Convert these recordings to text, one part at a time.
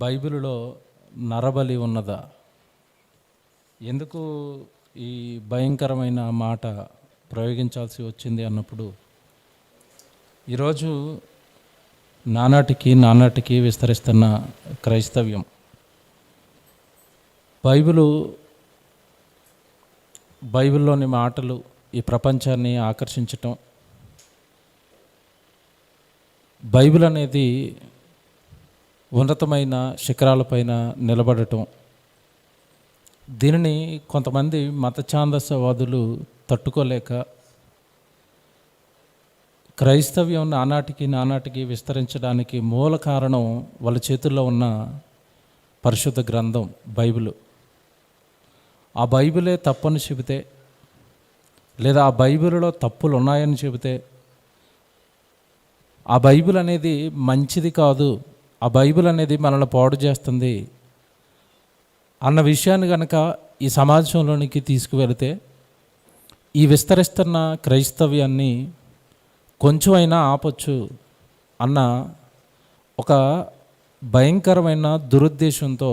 బైబిలులో నరబలి ఉన్నదా? ఎందుకు ఈ భయంకరమైన మాట ప్రయోగించాల్సి వచ్చింది అన్నప్పుడు, ఈరోజు నానాటికి విస్తరిస్తున్న క్రైస్తవ్యం బైబిల్లోని మాటలు ఈ ప్రపంచాన్ని ఆకర్షించటం, బైబిల్ అనేది ఉన్నతమైన శిఖరాలపైన నిలబడటం, దీనిని కొంతమంది మత ఛాందసవాదులు తట్టుకోలేక క్రైస్తవ్యం నానాటికి విస్తరించడానికి మూల కారణం వాళ్ళ చేతుల్లో ఉన్న పరిశుద్ధ గ్రంథం బైబిల్. ఆ బైబిలే తప్పని చెబితే, లేదా ఆ బైబిల్లో తప్పులు ఉన్నాయని చెబితే, ఆ బైబిల్ అనేది మంచిది కాదు, ఆ బైబిల్ అనేది మనల్ని పాడు చేస్తుంది అన్న విషయాన్ని కనుక ఈ సమాజంలోనికి తీసుకువెళితే, ఈ విస్తరిస్తున్న క్రైస్తవ్యాన్ని కొంచెం అయినా ఆపొచ్చు అన్న ఒక భయంకరమైన దురుద్దేశంతో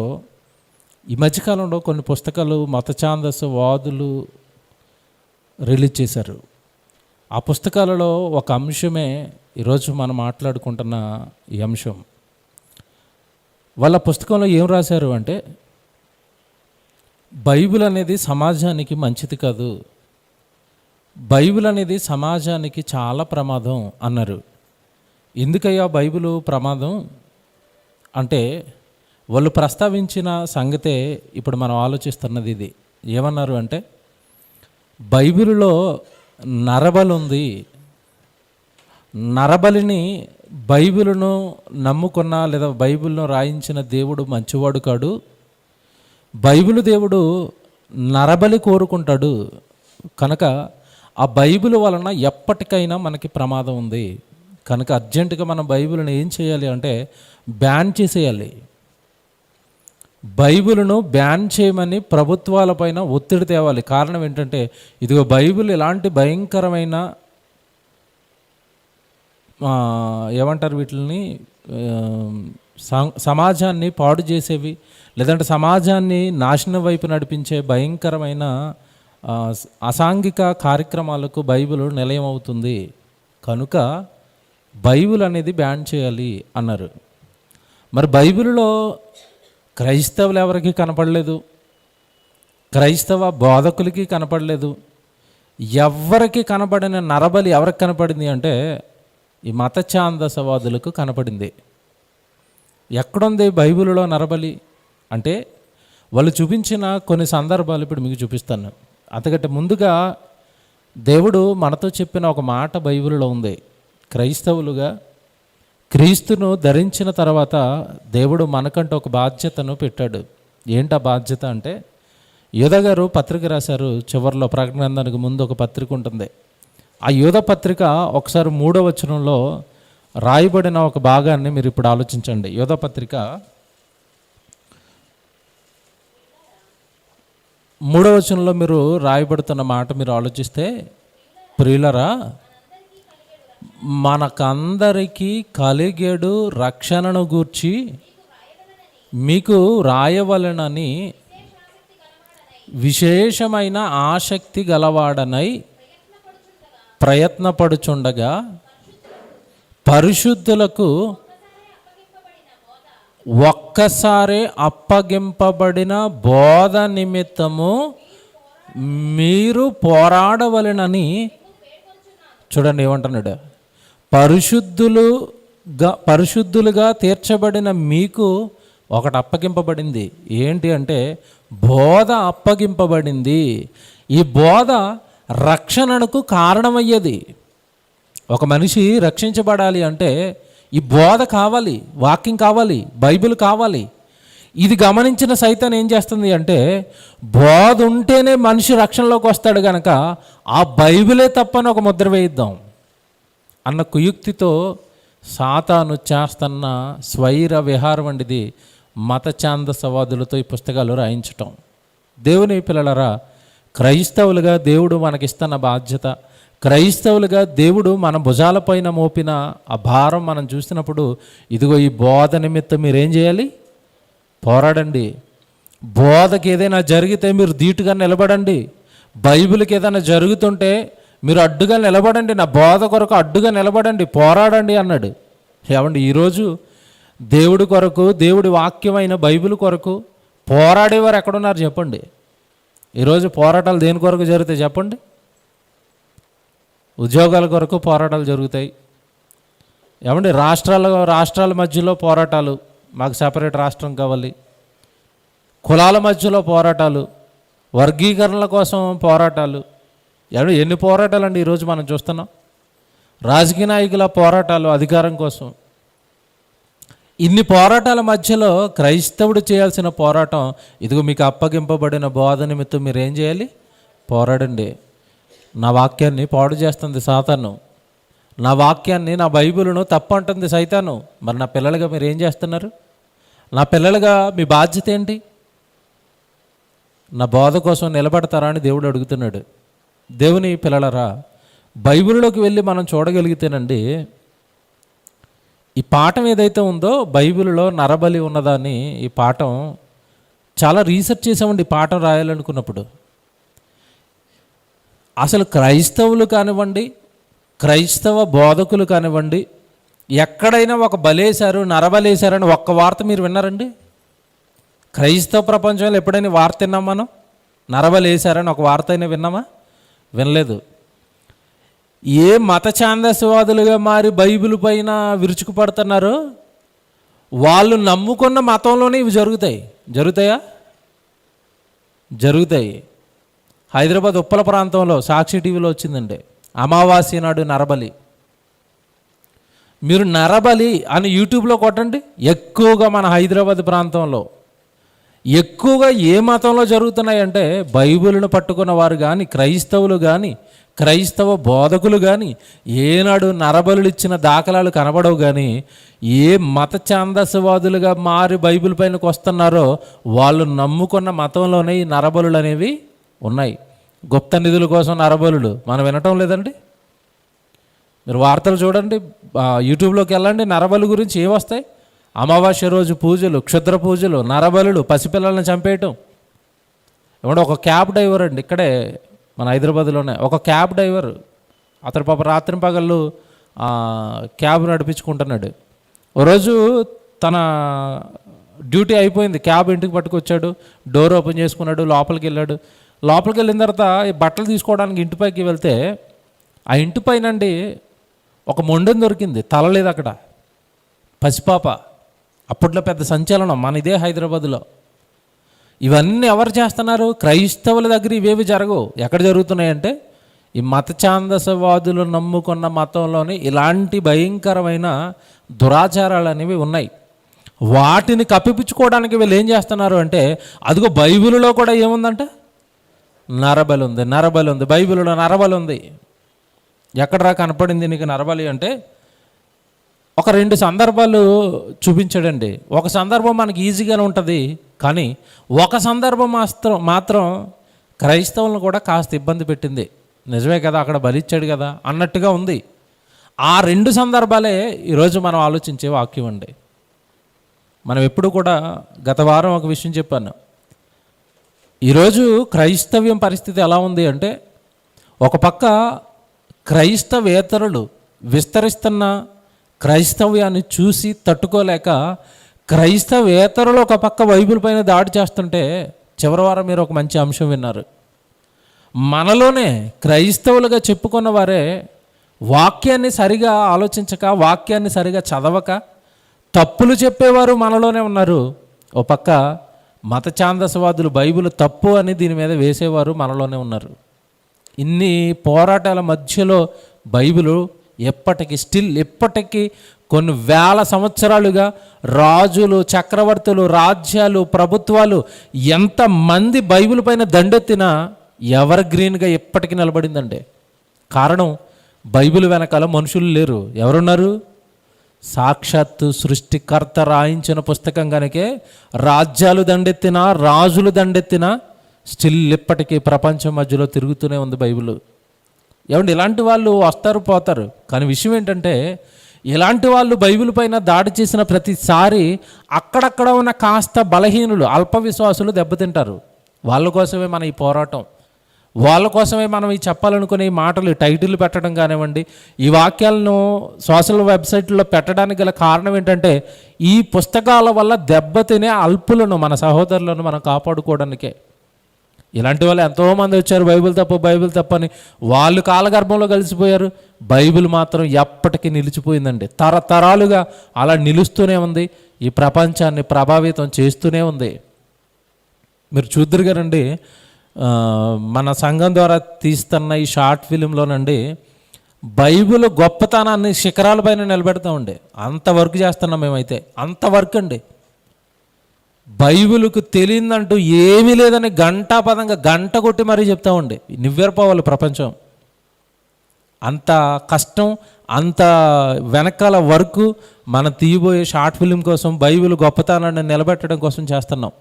ఈ మధ్యకాలంలో కొన్ని పుస్తకాలు మత ఛాందసవాదులు రిలీజ్ చేశారు. ఆ పుస్తకాలలో ఒక అంశమే ఈరోజు మనం మాట్లాడుకుంటున్న ఈ అంశం. వాళ్ళ పుస్తకంలో ఏం రాశారు అంటే, బైబిల్ అనేది సమాజానికి మంచిది కాదు, బైబిల్ అనేది సమాజానికి చాలా ప్రమాదం అన్నారు. ఎందుకయ్యా బైబిల్ ప్రమాదం అంటే, వాళ్ళు ప్రస్తావించిన సంగతే ఇప్పుడు మనం ఆలోచిస్తున్నది ఇది. ఏమన్నారు అంటే, బైబిల్లో నరబలి ఉంది, నరబలిని బైబిలును నమ్ముకున్న లేదా బైబిల్ను రాయించిన దేవుడు మంచివాడు కాడు, బైబిల్ దేవుడు నరబలి కోరుకుంటాడు, కనుక ఆ బైబిల్ వలన ఎప్పటికైనా మనకి ప్రమాదం ఉంది, కనుక అర్జెంటుగా మనం బైబిల్ని ఏం చేయాలి అంటే బ్యాన్ చేసేయాలి. బైబిల్ను బ్యాన్ చేయమని ప్రభుత్వాలపైన ఒత్తిడి తేవాలి. కారణం ఏంటంటే, ఇదిగో బైబిల్ ఇలాంటి భయంకరమైన ఏమంటారు వీటిని, సమాజాన్ని పాడు చేసేవి, లేదంటే సమాజాన్ని నాశనం వైపు నడిపించే భయంకరమైన అసాంఘిక కార్యక్రమాలకు బైబిల్ నిలయం అవుతుంది, కనుక బైబిల్ అనేది బ్యాన్ చేయాలి అన్నారు. మరి బైబిల్లో క్రైస్తవులు ఎవరికి కనపడలేదు, క్రైస్తవ బోధకులకి కనపడలేదు. ఎవరికి కనపడిన నరబలి ఎవరికి కనపడింది అంటే, ఈ మత ఛాందసవాదులకు కనపడింది. ఎక్కడుంది బైబిల్లో నరబలి అంటే, వాళ్ళు చూపించిన కొన్ని సందర్భాలు ఇప్పుడు మీకు చూపిస్తాను. అంతకంటే ముందుగా దేవుడు మనతో చెప్పిన ఒక మాట బైబిల్లో ఉంది. క్రైస్తవులుగా క్రీస్తును ధరించిన తర్వాత దేవుడు మనకంటూ ఒక బాధ్యతను పెట్టాడు. ఏంటా బాధ్యత అంటే, యోధ గారు పత్రిక రాశారు. చివరిలో ప్రకటన గ్రంథానికి ముందు ఒక పత్రిక ఉంటుంది. ఆ యోధ పత్రిక ఒకసారి 3వ వచనంలో రాయబడిన ఒక భాగాన్ని మీరు ఇప్పుడు ఆలోచించండి. యోధ పత్రిక 3వ వచనంలో మీరు రాయబడుతున్న మాట మీరు ఆలోచిస్తే, ప్రియులరా, మనకందరికీ కలిగేడు రక్షణను గూర్చి మీకు రాయవలెనని విశేషమైన ఆసక్తి గలవాడనై ప్రయత్నపడుచుండగా, పరిశుద్ధులకు ఒక్కసారి అప్పగింపబడిన బోధ నిమిత్తము మీరు పోరాడవలెనని. చూడండి ఏమంటున్నాడు, పరిశుద్ధులుగా తీర్చబడిన మీకు ఒకటి అప్పగింపబడింది. ఏంటి అంటే, బోధ అప్పగింపబడింది. ఈ బోధ రక్షణకు కారణమయ్యేది. ఒక మనిషి రక్షించబడాలి అంటే ఈ బోధ కావాలి, వాక్యం కావాలి, బైబిల్ కావాలి. ఇది గమనించిన సైతాన్ ఏం చేస్తుంది అంటే, బోధ ఉంటేనే మనిషి రక్షణలోకి వస్తాడు కనుక ఆ బైబిలే తప్పని ఒక ముద్ర వేయిద్దాం అన్న కుయుక్తితో సాతాను చేస్తున్న స్వైర విహారం వంటిది మత ఛాందసవాదులతో ఈ పుస్తకాలు రాయించటం. దేవుని పిల్లలరా, క్రైస్తవులుగా దేవుడు మనకిస్తున్న బాధ్యత, క్రైస్తవులుగా దేవుడు మన భుజాలపైన మోపిన ఆ భారం మనం చూసినప్పుడు, ఇదిగో ఈ బోధ నిమిత్తం మీరేం చేయాలి, పోరాడండి. బోధకి ఏదైనా జరిగితే మీరు ధీటుగా నిలబడండి. బైబిల్కి ఏదైనా జరుగుతుంటే మీరు అడ్డుగా నిలబడండి. నా బోధ కొరకు అడ్డుగా నిలబడండి, పోరాడండి అన్నాడు. ఏమండి, ఈరోజు దేవుడి కొరకు, దేవుడి వాక్యమైన బైబిల్ కొరకు పోరాడేవారు ఎక్కడున్నారు చెప్పండి? ఈరోజు పోరాటాలు దేని కొరకు జరుగుతాయి చెప్పండి? ఉద్యోగాల కొరకు పోరాటాలు జరుగుతాయి. ఏమండి, రాష్ట్రాల మధ్యలో పోరాటాలు, మాకు సపరేట్ రాష్ట్రం కావాలి. కులాల మధ్యలో పోరాటాలు, వర్గీకరణల కోసం పోరాటాలు. ఏమండి, ఎన్ని పోరాటాలు అండి ఈరోజు మనం చూస్తున్నాం. రాజకీయ నాయకుల పోరాటాలు అధికారం కోసం. ఇన్ని పోరాటాల మధ్యలో క్రైస్తవుడు చేయాల్సిన పోరాటం, ఇదిగో మీకు అప్పగింపబడిన బోధ నిమిత్తం మీరు ఏం చేయాలి? పోరాడండి. నా వాక్యాన్ని పాడు చేస్తుంది సాతాను, నా వాక్యాన్ని, నా బైబిల్ను తప్పు అంటుంది సైతాను. మరి నా పిల్లలుగా మీరు ఏం చేస్తున్నారు? నా పిల్లలుగా మీ బాధ్యత ఏంటి? నా బోధ కోసం నిలబడతారా అని దేవుడు అడుగుతున్నాడు. దేవుని పిల్లలరా, బైబిల్లోకి వెళ్ళి మనం చూడగలిగితేనండి, ఈ పాఠం ఏదైతే ఉందో బైబిల్లో నరబలి ఉన్నదాన్ని, ఈ పాఠం చాలా రీసెర్చ్ చేసామండి. ఈ పాఠం రాయాలనుకున్నప్పుడు అసలు క్రైస్తవులు కానివ్వండి, క్రైస్తవ బోధకులు కానివ్వండి, ఎక్కడైనా ఒక బలేశారు, నరబలేశారని ఒక్క వార్త మీరు విన్నారండి? క్రైస్తవ ప్రపంచంలో ఎప్పుడైనా వార్త విన్నాం మనం? నరబలేశారని ఒక వార్త అయినా విన్నామా? వినలేదు. ఏ మత ఛాందస్వాదులుగా మారి బైబిల్ పైన విరుచుకుపడుతున్నారో వాళ్ళు నమ్ముకున్న మతంలోనే ఇవి జరుగుతాయా? జరుగుతాయి. హైదరాబాద్ ఉప్పల ప్రాంతంలో సాక్షి టీవీలో వచ్చిందండి, అమావాస్య నాడు నరబలి. మీరు నరబలి అని యూట్యూబ్లో కొట్టండి. ఎక్కువగా మన హైదరాబాద్ ప్రాంతంలో ఎక్కువగా ఏ మతంలో జరుగుతున్నాయంటే, బైబిల్ను పట్టుకున్న వారు కానీ, క్రైస్తవులు కానీ, క్రైస్తవ బోధకులు కానీ ఏనాడు నరబలులు ఇచ్చిన దాఖలాలు కనబడవు. కానీ ఏ మత ఛాందస్వాదులుగా మారి బైబిల్ పైనకు వస్తున్నారో వాళ్ళు నమ్ముకున్న మతంలోనే ఈ నరబలులు అనేవి ఉన్నాయి. గుప్త నిధుల కోసం నరబలులు మనం వినటం లేదండి. మీరు వార్తలు చూడండి, యూట్యూబ్లోకి వెళ్ళండి, నరబలి గురించి ఏమొస్తాయి? అమావాస్య రోజు పూజలు, క్షుద్ర పూజలు, నరబలులు, పసిపిల్లల్ని చంపేయటం. ఏమంటే ఒక క్యాబ్ డ్రైవర్ అండి, ఇక్కడే మన హైదరాబాద్లోనే ఒక క్యాబ్ డ్రైవర్, అతను పాప రాత్రి పగళ్ళు క్యాబ్ నడిపించుకుంటున్నాడు. ఓ రోజు తన డ్యూటీ అయిపోయింది, క్యాబ్ ఇంటికి పట్టుకొచ్చాడు, డోర్ ఓపెన్ చేసుకున్నాడు, లోపలికి వెళ్ళాడు. లోపలికి వెళ్ళిన తర్వాత ఈ బట్టలు తీసుకోవడానికి ఇంటిపైకి వెళ్తే ఆ ఇంటి పైనండి ఒక మొండెం దొరికింది, తల లేదు అక్కడ, పసిపాప. అప్పట్లో పెద్ద సంచలనం మన ఇదే హైదరాబాద్లో. ఇవన్నీ ఎవరు చేస్తున్నారు? క్రైస్తవుల దగ్గర ఇవేవి జరగవు. ఎక్కడ జరుగుతున్నాయంటే ఈ మత ఛాందసవాదులు నమ్ముకున్న మతంలోనే ఇలాంటి భయంకరమైన దురాచారాలు అనేవి ఉన్నాయి. వాటిని కప్పిపుచ్చుకోవడానికి వీళ్ళు ఏం చేస్తున్నారు అంటే, అదిగో బైబిల్లో కూడా ఏముందంట? నరబలి ఉంది. బైబిల్లో నరబలి ఉంది. ఎక్కడరా కనపడింది నీకు నరబలి అంటే? ఒక 2 సందర్భాలు చూపించాడండి. ఒక సందర్భం మనకి ఈజీగానే ఉంటుంది, కానీ ఒక సందర్భం మాత్రం క్రైస్తవులను కూడా కాస్త ఇబ్బంది పెట్టింది. నిజమే కదా, అక్కడ బలిచ్చాడు కదా అన్నట్టుగా ఉంది. ఆ 2 సందర్భాలే ఈరోజు మనం ఆలోచించే వాక్యం అండి. మనం ఎప్పుడు కూడా, గత వారం ఒక విషయం చెప్పాను, ఈరోజు క్రైస్తవ్యం పరిస్థితి ఎలా ఉంది అంటే, ఒక పక్క క్రైస్తవేతరులు విస్తరిస్తున్న క్రైస్తవ్యాన్ని చూసి తట్టుకోలేక క్రైస్తవేతరులు ఒక పక్క బైబిల్ పైన దాడి చేస్తుంటే, చివరి వారం మీరు ఒక మంచి అంశం విన్నారు. మనలోనే క్రైస్తవులుగా చెప్పుకున్న వారే వాక్యాన్ని సరిగా ఆలోచించక, వాక్యాన్ని సరిగా చదవక తప్పులు చెప్పేవారు మనలోనే ఉన్నారు. ఓ పక్క మత ఛాందసవాదులు బైబిల్ తప్పు అని దీని మీద వేసేవారు మనలోనే ఉన్నారు. ఇన్ని పోరాటాల మధ్యలో బైబిలు ఎప్పటికీ కొన్ని వేల సంవత్సరాలుగా రాజులు, చక్రవర్తులు, రాజ్యాలు, ప్రభుత్వాలు ఎంతమంది బైబిల్ పైన దండెత్తినా ఎవర్ గ్రీన్గా ఎప్పటికీ నిలబడిందండి. కారణం, బైబిల్ వెనకాల మనుషులు లేరు. ఎవరున్నారు? సాక్షాత్తు సృష్టికర్త రాయించిన పుస్తకం కనుకే రాజ్యాలు దండెత్తినా, రాజులు దండెత్తినా స్టిల్ ఇప్పటికీ ప్రపంచం మధ్యలో తిరుగుతూనే ఉంది బైబిల్. ఏమండి, ఇలాంటి వాళ్ళు వస్తారు పోతారు, కానీ విషయం ఏంటంటే ఇలాంటి వాళ్ళు బైబిల్ పైన దాడి చేసిన ప్రతిసారి అక్కడక్కడ ఉన్న కాస్త బలహీనులు, అల్ప విశ్వాసులు దెబ్బతింటారు. వాళ్ళ కోసమే మన ఈ పోరాటం, వాళ్ళ కోసమే మనం ఈ చెప్పాలనుకునే ఈ మాటలు, టైటిల్ పెట్టడం కానివ్వండి, ఈ వాక్యాలను సోషల్ వెబ్సైట్లో పెట్టడానికి గల కారణం ఏంటంటే ఈ పుస్తకాల వల్ల దెబ్బతినే అల్పులను, మన సహోదరులను మనం కాపాడుకోవడానికే. ఇలాంటి వాళ్ళు ఎంతోమంది వచ్చారు, బైబిల్ తప్పు అని. వాళ్ళు కాలగర్భంలో కలిసిపోయారు. బైబిల్ మాత్రం ఎప్పటికీ నిలిచిపోయిందండి. తరతరాలుగా అలా నిలుస్తూనే ఉంది, ఈ ప్రపంచాన్ని ప్రభావితం చేస్తూనే ఉంది. మీరు చూద్దరు గారండి, మన సంఘం ద్వారా తీస్తున్న ఈ షార్ట్ ఫిలింలోనండి బైబిల్ గొప్పతనాన్ని శిఖరాలపైన నిలబెడతామండి. అంతవరకు చేస్తున్నాం మేమైతే, అంతవరకు అండి. బైబిల్కు తెలియదంటూ ఏమీ లేదని గంట కొట్టి మరీ చెప్తామండి. నివ్వెరపోవాలి ప్రపంచం. అంత కష్టం, అంత వెనకాల వర్క్ మనం తీయబోయే షార్ట్ ఫిలిం కోసం, బైబిల్ గొప్పతనాన్ని నిలబెట్టడం కోసం చేస్తున్నాం.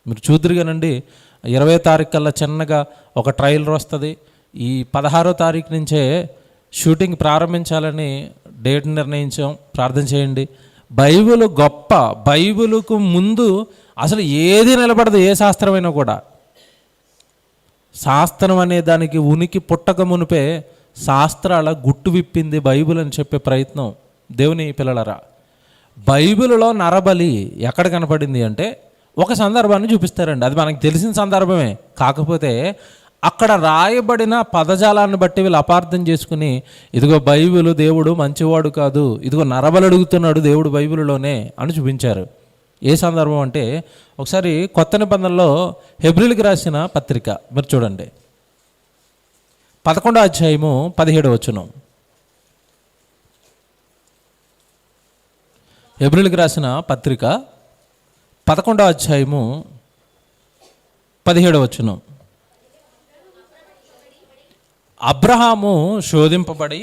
మీరు చూద్దరు కానండి, 20వ తారీఖు కల్లా చిన్నగా ఒక ట్రైలర్ వస్తుంది. ఈ 16వ తారీఖు నుంచే షూటింగ్ ప్రారంభించాలని డేట్ నిర్ణయించాం. ప్రార్థన చేయండి. బైబిల్ గొప్ప, బైబిల్కు ముందు అసలు ఏది నిలబడదు, ఏ శాస్త్రమైనా కూడా. శాస్త్రం అనే దానికి ఉనికి పుట్టక మునిపే శాస్త్రాల గుట్టు విప్పింది బైబిల్ అని చెప్పే ప్రయత్నం. దేవుని పిల్లలరా, బైబిల్లో నరబలి ఎక్కడ కనపడింది అంటే ఒక సందర్భాన్ని చూపిస్తారండి. అది మనకు తెలిసిన సందర్భమే, కాకపోతే అక్కడ రాయబడిన పదజాలాన్ని బట్టి వీళ్ళు అపార్థం చేసుకుని, ఇదిగో బైబిల్ దేవుడు మంచివాడు కాదు, ఇదిగో నరబలి అడుగుతున్నాడు దేవుడు బైబిల్లోనే అని చూపించారు. ఏ సందర్భం అంటే, ఒకసారి కొత్త నిబంధనలో హెబ్రీయులకు రాసిన పత్రిక మీరు చూడండి, 11వ అధ్యాయము 17వ వచనం. హెబ్రీయులకు రాసిన పత్రిక 11వ అధ్యాయము 17వ వచనం. అబ్రహాము శోధింపబడి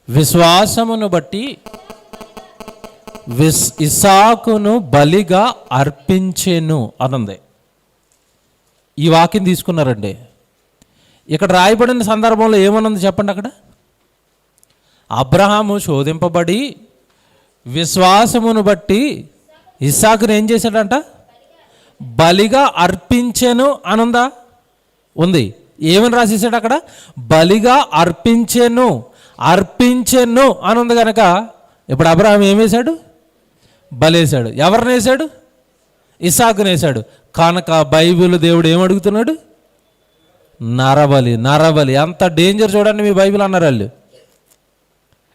విశ్వాసమును బట్టి ఇస్సాకును బలిగా అర్పించెను అనంది. ఈ వాక్యం తీసుకున్నారండి. ఇక్కడ రాయబడిన సందర్భంలో ఏమన్నది చెప్పండి. అక్కడ అబ్రహాము శోధింపబడి విశ్వాసమును బట్టి ఇస్సాకును ఏం చేశాడంట? బలిగా అర్పించెను అనుందా? ఉంది. ఏమని రాసేసాడు అక్కడ? బలిగా అర్పించెను అని ఉంది కనుక ఇప్పుడు అబ్రహాం ఏం వేశాడు? బలేశాడు. ఎవరిని వేశాడు? ఇస్సాకుని వేశాడు. కనుక బైబిల్ దేవుడు ఏమడుగుతున్నాడు? నరబలి. అంత డేంజర్ చూడండి మీ బైబిల్ అన్నారు వాళ్ళు.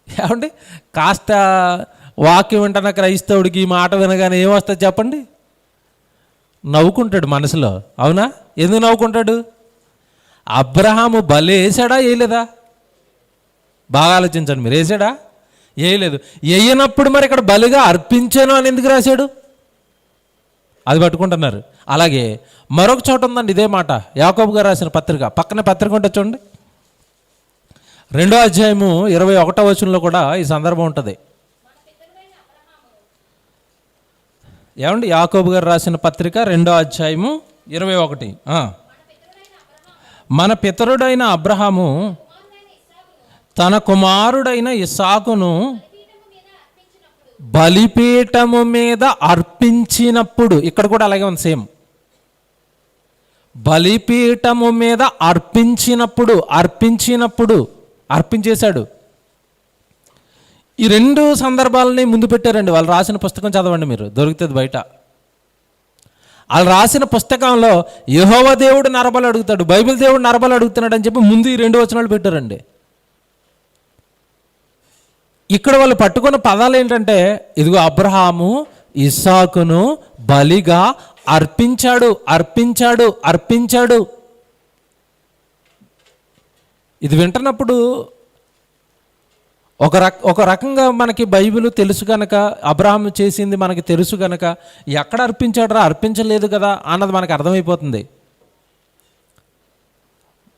ఏమండి, కాస్త వాక్యం వింటున్న క్రైస్తవుడికి ఈ మాట వినగానే ఏమొస్తుంది చెప్పండి? నవ్వుకుంటాడు మనసులో. అవునా? ఎందుకు నవ్వుకుంటాడు? అబ్రహాము బలి వేసాడా వేయలేదా? బాగా ఆలోచించండి మీరు. వేసాడా? వేయలేదు. వేయనప్పుడు మరి ఇక్కడ బలిగా అర్పించాను అని ఎందుకు రాశాడు? అది పట్టుకుంటున్నారు. అలాగే మరొక చోట ఉందండి ఇదే మాట, యాకోబు గారు రాసిన పత్రిక. పక్కనే పత్రిక ఉంటే చూడండి, 2వ అధ్యాయము 21వ వచనంలో కూడా ఈ సందర్భం ఉంటుంది. ఏమండి, యాకోబు గారు రాసిన పత్రిక 2వ అధ్యాయము 21. మన పితరుడైన అబ్రహాము తన కుమారుడైన ఇస్సాకును బలిపీఠము మీద అర్పించినప్పుడు, ఇక్కడ కూడా అలాగే ఉంది సేమ్. బలిపీఠము మీద అర్పించేశాడు. ఈ 2 సందర్భాలని ముందు పెట్టారండి. వాళ్ళు రాసిన పుస్తకం చదవండి మీరు, దొరుకుతుంది బయట. వాళ్ళు రాసిన పుస్తకంలో యెహోవా దేవుడు నరబలి అడుగుతాడు, బైబిల్ దేవుడు నరబలి అడుగుతున్నాడు అని చెప్పి ముందు ఈ 2 వచనాలు పెట్టారండి. ఇక్కడ వాళ్ళు పట్టుకున్న పదాలు ఏంటంటే, ఇదిగో అబ్రహాము ఇస్సాకును బలిగా అర్పించాడు. ఇది వింటున్నప్పుడు ఒక రకంగా మనకి బైబిల్ తెలుసు కనుక, అబ్రహాము చేసింది మనకి తెలుసు కనుక, ఎక్కడ అర్పించాడరా, అర్పించలేదు కదా అన్నది మనకు అర్థమైపోతుంది.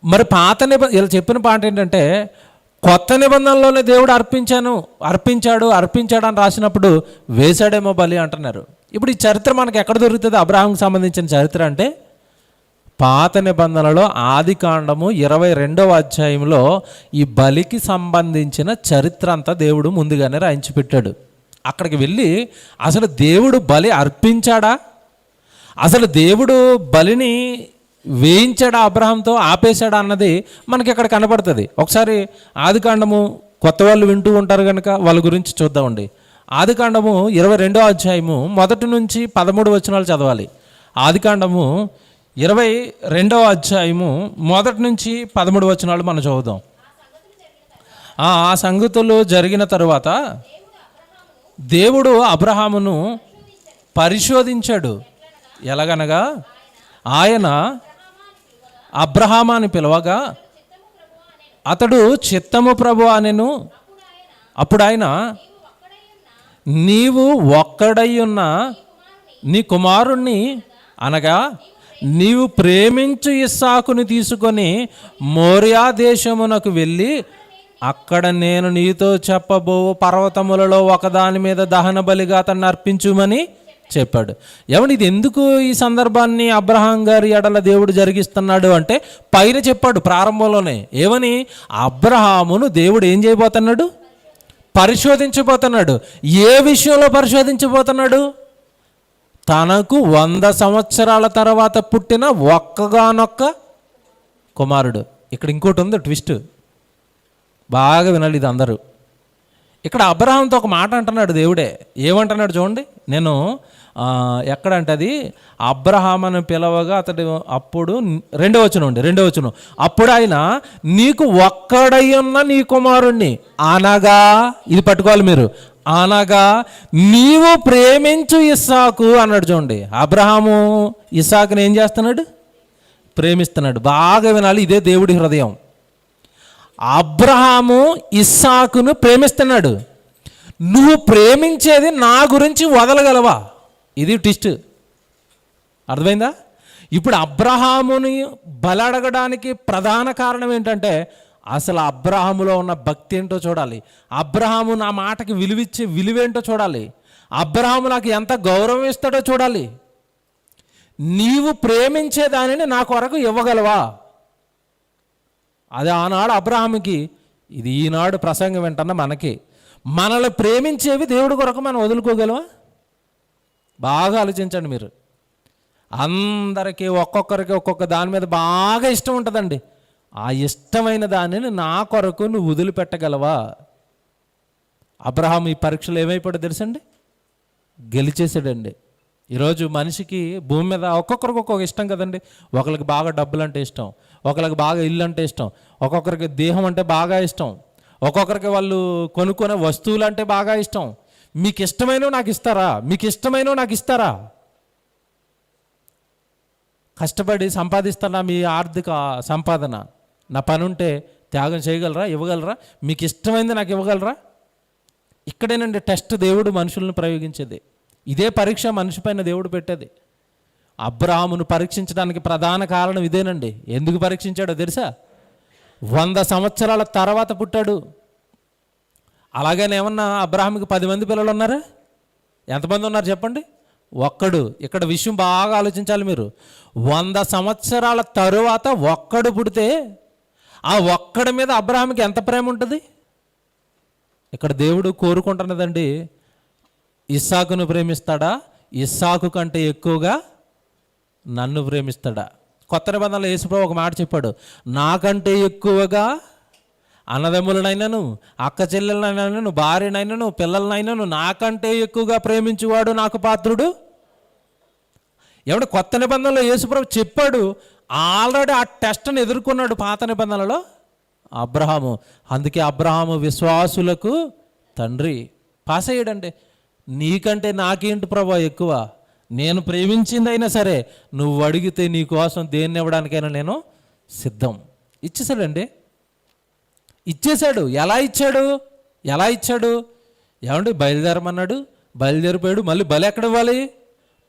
మరి పాత వీళ్ళు చెప్పిన పాట ఏంటంటే, కొత్త నిబంధనలోనే దేవుడు అర్పించాడు అని రాసినప్పుడు వేశాడేమో బలి అంటున్నారు. ఇప్పుడు ఈ చరిత్ర మనకి ఎక్కడ దొరుకుతుంది? అబ్రహాంకి సంబంధించిన చరిత్ర అంటే పాత నిబంధనలో ఆది కాండము 22వ అధ్యాయంలో ఈ బలికి సంబంధించిన చరిత్ర అంతా దేవుడు ముందుగానే రాయించి పెట్టాడు. అక్కడికి వెళ్ళి అసలు దేవుడు బలి అర్పించాడా, అసలు దేవుడు బలిని వేయించాడా, అబ్రహాంతో ఆపేశాడా అన్నది మనకి ఇక్కడ కనపడుతుంది. ఒకసారి ఆది కాండము కొత్త వాళ్ళు వింటూ ఉంటారు కనుక వాళ్ళ గురించి చూద్దామండి. ఆది కాండము 22వ అధ్యాయము 1 నుంచి 13 వచనాలు చదవాలి. ఆది కాండము 22వ అధ్యాయము 1 నుంచి 13 వచనాలు మనం చదువుదాం. ఆ సంగతులు జరిగిన తరువాత దేవుడు అబ్రహామును పరిశోధించాడు. ఎలాగనగా ఆయన అబ్రహామాని పిలవగా అతడు చిత్తము ప్రభు అనెను. అప్పుడు ఆయన, నీవు ఒక్కడయ్యున్న నీ కుమారుణ్ణి అనగా నీవు ప్రేమించు ఇస్సాకుని తీసుకొని మోరియా దేశమునకు వెళ్ళి అక్కడ నేను నీతో చెప్పబో పర్వతములలో ఒకదాని మీద దహన బలిగా అతన్ని అర్పించుమని చెప్పాడు. ఏమండి, ఇది ఎందుకు ఈ సందర్భాన్ని అబ్రహాం గారి ఎడల దేవుడు జరిగిస్తున్నాడు అంటే పైన చెప్పాడు ప్రారంభంలోనే. ఏమని? అబ్రహామును దేవుడు ఏం చేయబోతున్నాడు? పరిశోధించబోతున్నాడు. ఏ విషయంలో పరిశోధించబోతున్నాడు? తనకు 100 సంవత్సరాల తర్వాత పుట్టిన ఒక్కగానొక్క కుమారుడు. ఇక్కడ ఇంకోటి ఉంది ట్విస్ట్, బాగా వినాలి ఇది అందరూ. ఇక్కడ అబ్రహాంతో ఒక మాట అంటున్నాడు దేవుడే. ఏమంటున్నాడు చూడండి. నేను ఎక్కడంటే అది అబ్రహామును పిలవగా అతడు అప్పుడు 2వ వచనం అప్పుడు ఆయన నీకు ఒక్కడయ్యున్న నీ కుమారుణ్ణి అనగా, ఇది పట్టుకోవాలి మీరు, అనగా నీవు ప్రేమించు ఇస్సాకు అన్నాడు. చూడండి, అబ్రహాము ఇస్సాకుని ఏం చేస్తున్నాడు? ప్రేమిస్తున్నాడు. బాగా వినాలి, ఇదే దేవుడి హృదయం. అబ్రహాము ఇస్సాకును ప్రేమిస్తున్నాడు. నువ్వు ప్రేమించేది నా గురించి వదలగలవా? ఇది ట్విస్ట్. అర్థమైందా? ఇప్పుడు అబ్రహాముని బలడగడానికి ప్రధాన కారణం ఏంటంటే అసలు అబ్రహాములో ఉన్న భక్తి ఏంటో చూడాలి. అబ్రహాము నా మాటకి విలువిచ్చే విలువేంటో చూడాలి. అబ్రహాము నాకు ఎంత గౌరవం ఇస్తాడో చూడాలి. నీవు ప్రేమించే దానిని నా కొరకు ఇవ్వగలవా? అది ఆనాడు అబ్రహాముకి, ఇది ఈనాడు ప్రసంగం వింటున్న మనకి. మనల్ని ప్రేమించేవి దేవుడి కొరకు మనం వదులుకోగలవా? బాగా ఆలోచించండి మీరు. అందరికీ ఒక్కొక్కరికి ఒక్కొక్క దాని మీద బాగా ఇష్టం ఉంటుందండి. ఆ ఇష్టమైన దానిని నా కొరకు నువ్వు వదిలిపెట్టగలవా? అబ్రహాం ఈ పరీక్షలు ఏమైపోయాడో తెలుసండి? గెలిచేసాడండి. ఈరోజు మనిషికి భూమి మీద ఒక్కొక్కరికి ఒక్కొక్క ఇష్టం కదండి. ఒకరికి బాగా డబ్బులు అంటే ఇష్టం, ఒకరికి బాగా ఇల్లు అంటే ఇష్టం, ఒక్కొక్కరికి దేహం అంటే బాగా ఇష్టం, ఒక్కొక్కరికి వాళ్ళు కొనుక్కునే వస్తువులు అంటే బాగా ఇష్టం. మీకు ఇష్టమైనవి నాకు ఇస్తారా? మీకు ఇష్టమైనవి నాకు ఇస్తారా? కష్టపడి సంపాదిస్తానా మీ ఆర్థిక సంపాదన? నా పని ఉంటే త్యాగం చేయగలరా? ఇవ్వగలరా? మీకు ఇష్టమైంది నాకు ఇవ్వగలరా? ఇక్కడేనండి టెస్ట్ దేవుడు మనుషులను ప్రయోగించేది. ఇదే పరీక్ష మనిషి పైన దేవుడు పెట్టేది. అబ్రహామును పరీక్షించడానికి ప్రధాన కారణం ఇదేనండి. ఎందుకు పరీక్షించాడో తెలుసా? 100 సంవత్సరాల తర్వాత పుట్టాడు. అలాగనే ఏమన్నా అబ్రహాముకి 10 మంది పిల్లలు ఉన్నారా? ఎంతమంది ఉన్నారు చెప్పండి? ఒక్కడు. ఇక్కడ విషయం బాగా ఆలోచించాలి మీరు. 100 సంవత్సరాల తరువాత ఒక్కడు పుడితే ఆ ఒక్కడి మీద అబ్రహాముకి ఎంత ప్రేమ ఉంటుంది? ఇక్కడ దేవుడు కోరుకుంటున్నదండి, ఇస్సాకును ప్రేమిస్తాడా? ఇస్సాకు కంటే ఎక్కువగా నన్ను ప్రేమిస్తాడా? కొత్త నిబంధనలో యేసుప్రభువు ఒక మాట చెప్పాడు, నాకంటే ఎక్కువగా అన్నదమ్ములనైనాను, అక్క చెల్లెలనైనాను, భార్యనైనాను, పిల్లలనైనాను నాకంటే ఎక్కువగా ప్రేమించువాడు నాకు పాత్రుడు. ఏమంటే కొత్త నిబంధనలో యేసుప్రభువు చెప్పాడు. ఆల్రెడీ ఆ టెస్ట్ని ఎదుర్కొన్నాడు పాత నిబంధనలో అబ్రహాము. అందుకే అబ్రహాము విశ్వాసులకు తండ్రి. పాస్ అయ్యాడండి. నీకంటే నాకేంటి ప్రభా ఎక్కువ? నేను ప్రేమించిందైనా సరే నువ్వు అడిగితే నీ కోసం దేన్ని ఇవ్వడానికైనా నేను సిద్ధం. ఇచ్చేసాడండి, ఇచ్చేశాడు. ఎలా ఇచ్చాడు? ఏమండి, బయలుదేరమన్నాడు, బయలుదేరిపోయాడు. మళ్ళీ బలి ఎక్కడ ఇవ్వాలి?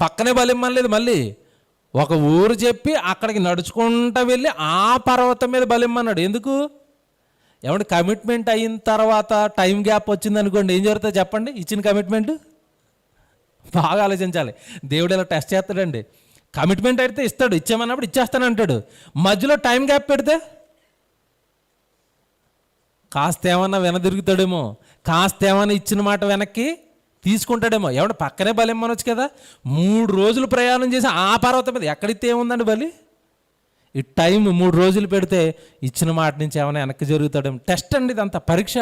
పక్కనే బలి ఇమ్మనలేదు. మళ్ళీ ఒక ఊరు చెప్పి అక్కడికి నడుచుకుంటూ వెళ్ళి ఆ పర్వతం మీద బలి ఇమ్మన్నాడు. ఎందుకు? ఏమంటే కమిట్మెంట్ అయిన తర్వాత టైం గ్యాప్ వచ్చింది అనుకోండి, ఏం జరుగుతుంది చెప్పండి? ఇచ్చిన కమిట్మెంట్ బాగా ఆలోచించాలి. దేవుడు ఇలా టెస్ట్ చేస్తాడండి. కమిట్మెంట్ అయితే ఇస్తాడు, ఇచ్చామన్నప్పుడు ఇచ్చేస్తాను అంటాడు. మధ్యలో టైం గ్యాప్ పెడితే కాస్త ఏమన్నా వెనదిరుగుతాడేమో, కాస్త ఏమన్నా ఇచ్చిన మాట వెనక్కి తీసుకుంటాడేమో. ఎవడ పక్కనే బలి ఇమ్మనొచ్చు కదా. 3 రోజులు ప్రయాణం చేసి ఆ పర్వతం మీద ఎక్కడితే ఏముందండి బలి. ఈ టైం 3 రోజులు పెడితే ఇచ్చిన మాట నుంచి ఏమైనా వెనక్కి జరుగుతాడేమో. టెస్ట్ అండి, ఇదంతా పరీక్ష.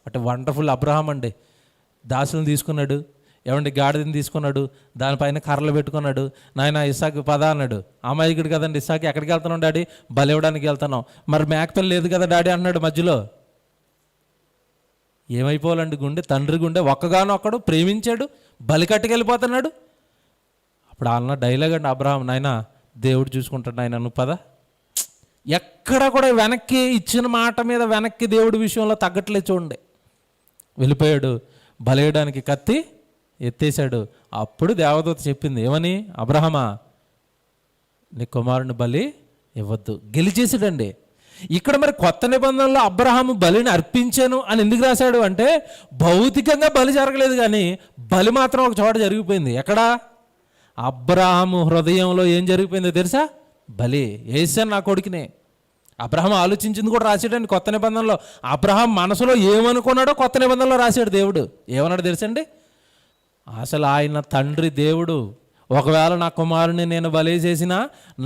అంటే వండర్ఫుల్ అబ్రహాం అండి. దాసులను తీసుకున్నాడు, ఏమండి గాడిదని తీసుకున్నాడు, దానిపైన కర్రలు పెట్టుకున్నాడు. నాయన ఇస్సాకు పద అన్నాడు. అమాయకుడు కదండి ఇస్సాకు. ఎక్కడికి వెళ్తున్నావు డాడీ? బలి ఇవ్వడానికి వెళ్తున్నాం. మరి మేకపిల్ల లేదు కదా డాడీ అన్నాడు మధ్యలో. ఏమైపోవాలండి గుండె, తండ్రి గుండె. ఒక్కగానొక్కడు ప్రేమించాడు, బలి కట్టుకెళ్ళిపోతున్నాడు. అప్పుడు అన్న డైలాగ్ అండి అబ్రహాం, నాయన దేవుడు చూసుకుంటాడు నాయన, నువ్వు పద. ఎక్కడ కూడా వెనక్కి ఇచ్చిన మాట మీద వెనక్కి దేవుడి విషయంలో తగ్గట్లే చూడండి. వెళ్ళిపోయాడు, బలేయడానికి కత్తి ఎత్తేసాడు. అప్పుడు దేవదూత చెప్పింది ఏమని, అబ్రహమా నీ కుమారుని బలి ఇవ్వద్దు. గెలిచేసాడండి. ఇక్కడ మరి కొత్త నిబంధనలో అబ్రహాము బలిని అర్పించాను అని ఎందుకు రాశాడు అంటే, భౌతికంగా బలి జరగలేదు కానీ బలి మాత్రం ఒక చోట జరిగిపోయింది. ఎక్కడ? అబ్రహాము హృదయంలో ఏం జరిగిపోయిందో తెలుసా? బలి. యేసాను నా కొడుకునే. అబ్రహాం ఆలోచించింది కూడా రాశాడండి కొత్త నిబంధనలో. అబ్రహాం మనసులో ఏమనుకున్నాడో కొత్త నిబంధనలో రాశాడు దేవుడు. ఏమన్నాడు తెలుసండి? అసలు ఆయన తండ్రి దేవుడు ఒకవేళ నా కుమారుని నేను బలి చేసినా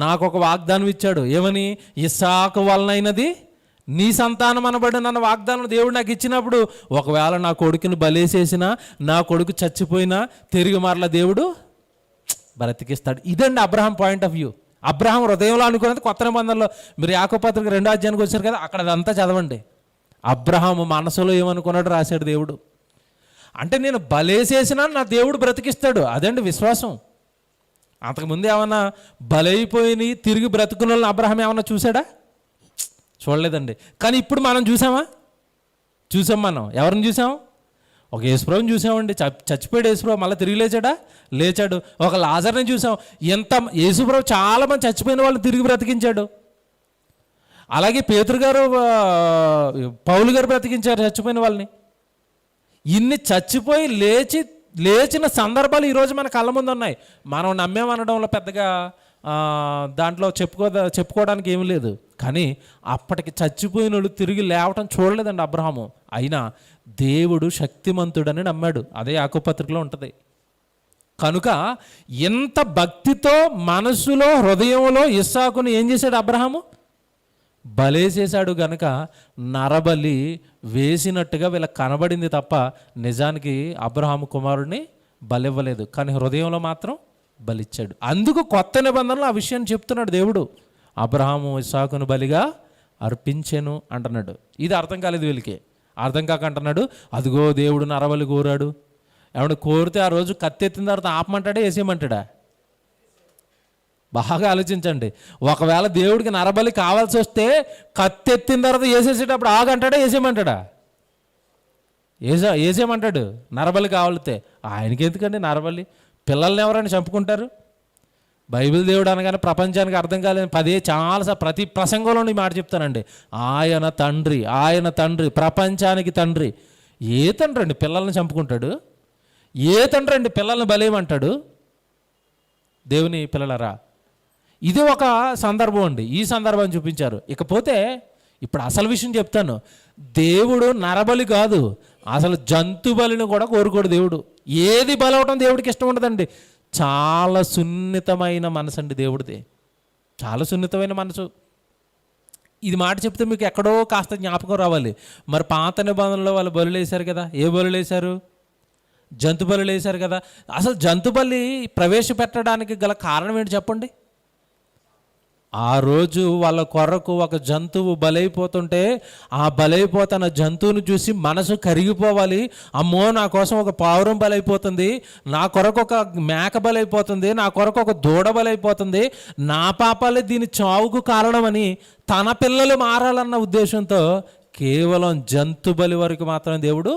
నాకు ఒక వాగ్దానం ఇచ్చాడు. ఏమని? ఇస్సాకు వలనైనది నీ సంతానం అనబడి నన్ను వాగ్దానం దేవుడు నాకు ఇచ్చినప్పుడు, ఒకవేళ నా కొడుకుని బలి చేసినా, నా కొడుకు చచ్చిపోయినా తిరిగి మరలా దేవుడు బ్రతికిస్తాడు. ఇదండి Abraham point of view. Abraham హృదయంలో అనుకున్నది కొత్త నిబంధనలో. మీరు యాకోబు పత్రిక 2వ అధ్యాయానికి వచ్చారు కదా, అక్కడ అదంతా చదవండి. అబ్రహాము మనసులో ఏమనుకున్నాడు రాశాడు దేవుడు. అంటే నేను బలేసేసినా నా దేవుడు బ్రతికిస్తాడు. అదండి విశ్వాసం. అంతకుముందు ఏమన్నా బలైపోయి తిరిగి బ్రతుకున్న వాళ్ళని అబ్రహాం ఏమన్నా చూశాడా? చూడలేదండి. కానీ ఇప్పుడు మనం చూసామా? చూసాం. మనం ఎవరిని చూసాం? ఒక యేసుప్రభుని చూసామండి. చచ్చిపోయాడు యేసుప్రభు, మళ్ళీ తిరిగి లేచాడా? లేచాడు. ఒక లాజర్ని చూసాం. ఎంత యేసుప్రభు చాలామంది చచ్చిపోయిన వాళ్ళు తిరిగి బ్రతికించాడు. అలాగే పేతురు గారు, పౌలు గారు బ్రతికించారు చచ్చిపోయిన వాళ్ళని. ఇన్ని చచ్చిపోయి లేచిన సందర్భాలు ఈరోజు మన కళ్ళ ముందు ఉన్నాయి. మనం నమ్మేమనడంలో పెద్దగా దాంట్లో చెప్పుకోవడానికి ఏమీ లేదు. కానీ అప్పటికి చచ్చిపోయిన వాళ్ళు తిరిగి లేవటం చూడలేదండి అబ్రహాము. అయినా దేవుడు శక్తిమంతుడని నమ్మాడు. అదే యాకోబు పత్రికలో ఉంటుంది. కనుక ఎంత భక్తితో మనసులో హృదయంలో ఇస్సాకును ఏం చేశాడు అబ్రహాము? బలేసేశాడు. గనక నరబలి వేసినట్టుగా వీళ్ళకి కనబడింది తప్ప నిజానికి అబ్రహాము కుమారుడిని బలివ్వలేదు. కానీ హృదయంలో మాత్రం బలిచ్చాడు. అందుకు కొత్త నిబంధనలో ఆ విషయాన్ని చెప్తున్నాడు దేవుడు. అబ్రహాము ఇస్సాకును బలిగా అర్పించెను అంటున్నాడు. ఇది అర్థం కాలేదు వీళ్ళకి. అర్థం కాక అంటున్నాడు, అదిగో దేవుడు నరబలి కోరాడు. ఏమన్నా కోరితే ఆ రోజు కత్తెత్తిన తర్వాత ఆపమంటాడా, వేసేయమంటాడా? బాగా ఆలోచించండి. ఒకవేళ దేవుడికి నరబలి కావాల్సి వస్తే కత్తెత్తిన తర్వాత వేసేసేటప్పుడు ఆగంటాడా, వేసేయమంటాడా? వేసేయమంటాడు. నరబలి కావాలితే ఆయనకి ఎందుకండి నరబలి? పిల్లల్ని ఎవరైనా చంపుకుంటారు? బైబిల్ దేవుడు అనగానే ప్రపంచానికి అర్థం కాలేదు. చాలాసార్లు ప్రతి ప్రసంగంలో ఈ మాట చెప్తానండి. ఆయన తండ్రి, ఆయన తండ్రి, ప్రపంచానికి తండ్రి. ఏ తండ్రి అండి పిల్లల్ని చంపుకుంటాడు? ఏ తండ్రి అండి పిల్లల్ని బలేయమంటాడు? దేవుని పిల్లలరా, ఇది ఒక సందర్భం అండి. ఈ సందర్భాన్ని చూపించారు. ఇకపోతే ఇప్పుడు అసలు విషయం చెప్తాను. దేవుడు నరబలి కాదు, అసలు జంతు బలిని కూడా కోరుకోడు దేవుడు. ఏది బలవటం దేవుడికి ఇష్టం ఉండదండి. చాలా సున్నితమైన మనసు అండి దేవుడిది. చాలా సున్నితమైన మనసు. ఇది మాట చెప్తే మీకు ఎక్కడో కాస్త జ్ఞాపకం రావాలి. మరి పాత నిబంధనలో వాళ్ళు బలులు వేశారు కదా. ఏ బలులు వేశారు? జంతు బలులు వేశారు కదా. అసలు జంతు బలి ప్రవేశపెట్టడానికి గల కారణం ఏంటి చెప్పండి? ఆ రోజు వాళ్ళ కొరకు ఒక జంతువు బలైపోతుంటే ఆ బలైపోతున్న జంతువును చూసి మనసు కరిగిపోవాలి. అమ్మో, నా కోసం ఒక పావురం బలైపోతుంది, నా కొరకు ఒక మేక బలైపోతుంది, నా కొరకు ఒక దూడ బలైపోతుంది, నా పాపాలే దీని చావుకు కారణమని తన పిల్లలు మారాలన్న ఉద్దేశంతో కేవలం జంతు బలి వరకు మాత్రం దేవుడు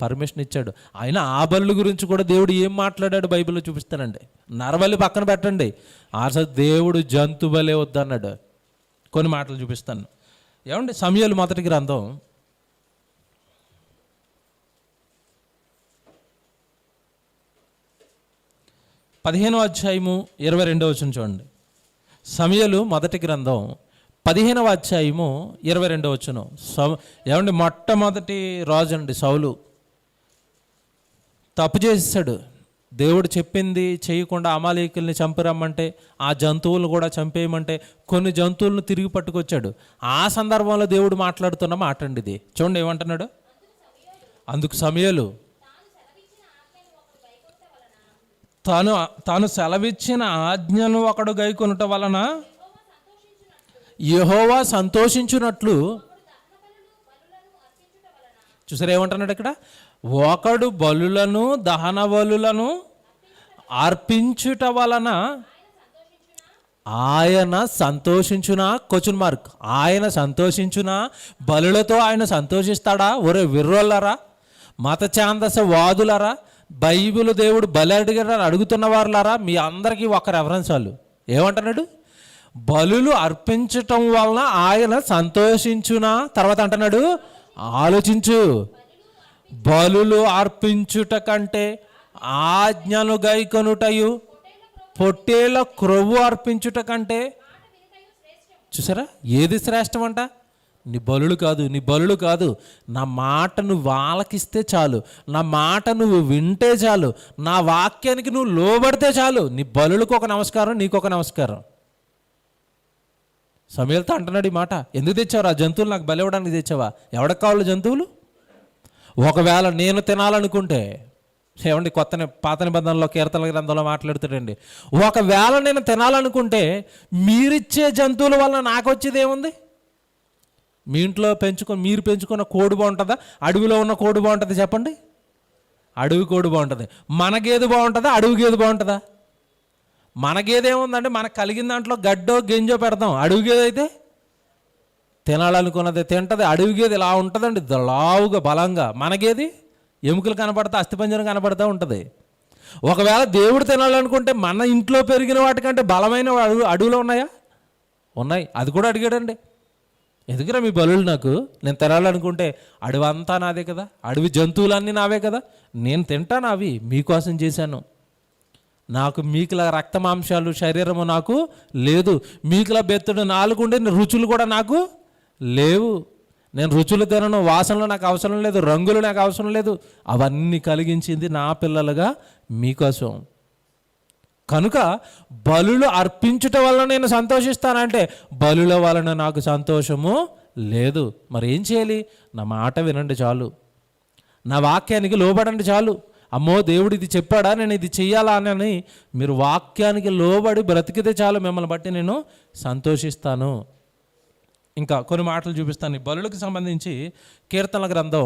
పర్మిషన్ ఇచ్చాడు. ఆయన ఆ బలుల గురించి కూడా దేవుడు ఏం మాట్లాడాడు బైబిల్లో చూపిస్తానండి. నరబలి పక్కన పెట్టండి, అసలు దేవుడు జంతు బలే వద్దన్నాడు. కొన్ని మాటలు చూపిస్తాను. ఏమండి, సమూయేలు మొదటి గ్రంథం 15వ అధ్యాయము 22వ వచనం చూడండి. సమూయేలు మొదటి గ్రంథం 15వ అధ్యాయము 22వ వచనం. ఏమండి, మొట్టమొదటి రాజు అండి సౌలు. తప్పు చేశాడు. దేవుడు చెప్పింది చేయకుండా అమాలేకుల్ని చంపిరమ్మంటే, ఆ జంతువులు కూడా చంపేయమంటే కొన్ని జంతువులను తిరిగి పట్టుకొచ్చాడు. ఆ సందర్భంలో దేవుడు మాట్లాడుతున్న మాట అండి ఇది. చూడండి ఏమంటున్నాడు. అందుకు సమూయేలు తాను సెలవిచ్చిన ఆజ్ఞను ఒకడు గైకొనుట వలన యెహోవా సంతోషించున్నట్లు. చూసారు ఏమంటున్నాడు ఇక్కడ. ఒకడు బలులను దహన బలులను అర్పించుట వలన ఆయన సంతోషించునా? Question mark. ఆయన సంతోషించునా? బలులతో ఆయన సంతోషిస్తాడా? ఒరే విర్రోళ్ళరా, మత ఛాందస వాదులరా, బైబిల్ దేవుడు బలి అడిగారని అడుగుతున్న వారులారా, మీ అందరికీ ఒక రెఫరెన్స్ వాళ్ళు. ఏమంటున్నాడు? బలులు అర్పించటం వలన ఆయన సంతోషించునా? తర్వాత అంటున్నాడు, ఆలోచించు, బలులు అర్పించుట కంటే ఆజ్ఞను గైకొనుటయు పొట్టేళ్ల క్రొవ్వు అర్పించుట కంటే. చూసారా ఏది శ్రేష్టం అంట? నీ బలులు కాదు, నా మాట నువ్వు ఆలకిస్తే చాలు, నా మాట నువ్వు వింటే చాలు, నా వాక్యానికి నువ్వు లోబడితే చాలు. నీ బలులకు ఒక నమస్కారం, నీకొక నమస్కారం. సమూయేలుతో అంటున్నాడు ఈ మాట. ఎందుకు తెచ్చావు ఆ జంతువులు? నాకు బలి ఇవ్వడానికి తెచ్చావా? ఎవరికి కావాలి జంతువులు? ఒకవేళ నేను తినాలనుకుంటే, ఏమండి, పాత నిబంధనలో కీర్తనల గ్రంథంలో మాట్లాడుతాడండి, ఒకవేళ నేను తినాలనుకుంటే మీరిచ్చే జంతువుల వల్ల నాకు వచ్చేది ఏముంది? మీ ఇంట్లో మీరు పెంచుకున్న కోడి బాగుంటుందా? అడవిలో ఉన్న కోడి బాగుంటుంది? చెప్పండి. అడవి కోడి బాగుంటుంది. మన గేదె బాగుంటుందా? అడవి గేదె బాగుంటుందా? మన గేదె ఏముందంటే మనకు కలిగిన దాంట్లో గడ్డో గెంజో పెడతాం. అడవి గేదె అయితే తినాలనుకున్నది తింటుంది. అడవి గేదె ఇలా ఉంటుందండి, లావుగా బలంగా. మన గేది ఎముకలు కనపడతా, అస్థిపంజరం కనపడతా ఉంటుంది. ఒకవేళ దేవుడు తినాలనుకుంటే మన ఇంట్లో పెరిగిన వాటికంటే బలమైన అడవిలో ఉన్నాయా? ఉన్నాయి. అది కూడా అడిగాడండి, ఎందుకురా మీ బలులు నాకు? నేను తినాలనుకుంటే అడవి అంతా నాదే కదా, అడవి జంతువులన్నీ నావే కదా, నేను తింటాను. అవి మీకోసం చేశాను. నాకు మీకులా రక్త మాంసాలు శరీరము నాకు లేదు, మీకులా బెత్తడు నాలుగుండే రుచులు కూడా నాకు లేవు. నేను రుచులు తినను, వాసనలు నాకు అవసరం లేదు, రంగులు నాకు అవసరం లేదు. అవన్నీ కలిగించింది నా పిల్లలుగా మీకోసం. కనుక బలులు అర్పించుట వలన నేను సంతోషిస్తానంటే బలుల వలన నాకు సంతోషము లేదు. మరి ఏం చేయాలి? నా మాట వినండి చాలు, నా వాక్యానికి లోబడండి చాలు. అమ్మో దేవుడు ఇది చెప్పాడా, నేను ఇది చెయ్యాలా అని మీరు వాక్యానికి లోబడి బ్రతికితే చాలు, మిమ్మల్ని బట్టి నేను సంతోషిస్తాను. ఇంకా కొన్ని మాటలు చూపిస్తాను. ఈ బలులకు సంబంధించి కీర్తనల గ్రంథం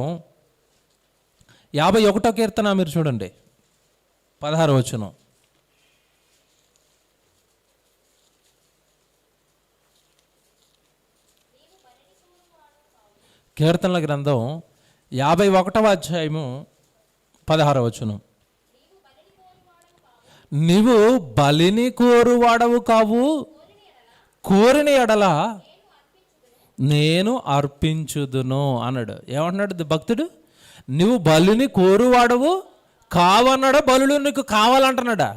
51వ కీర్తన మీరు చూడండి, 16వ వచనం. కీర్తనల గ్రంథం 51వ అధ్యాయము 16వ వచనం. నీవు బలిని కోరువాడవు కావు, కోరిన ఎడల నేను అర్పించుదును అన్నాడు. ఏమంటున్నాడు భక్తుడు? నువ్వు బలిని కోరువాడవు కావన్నాడా? బలులు నీకు కావాలంటున్నాడా?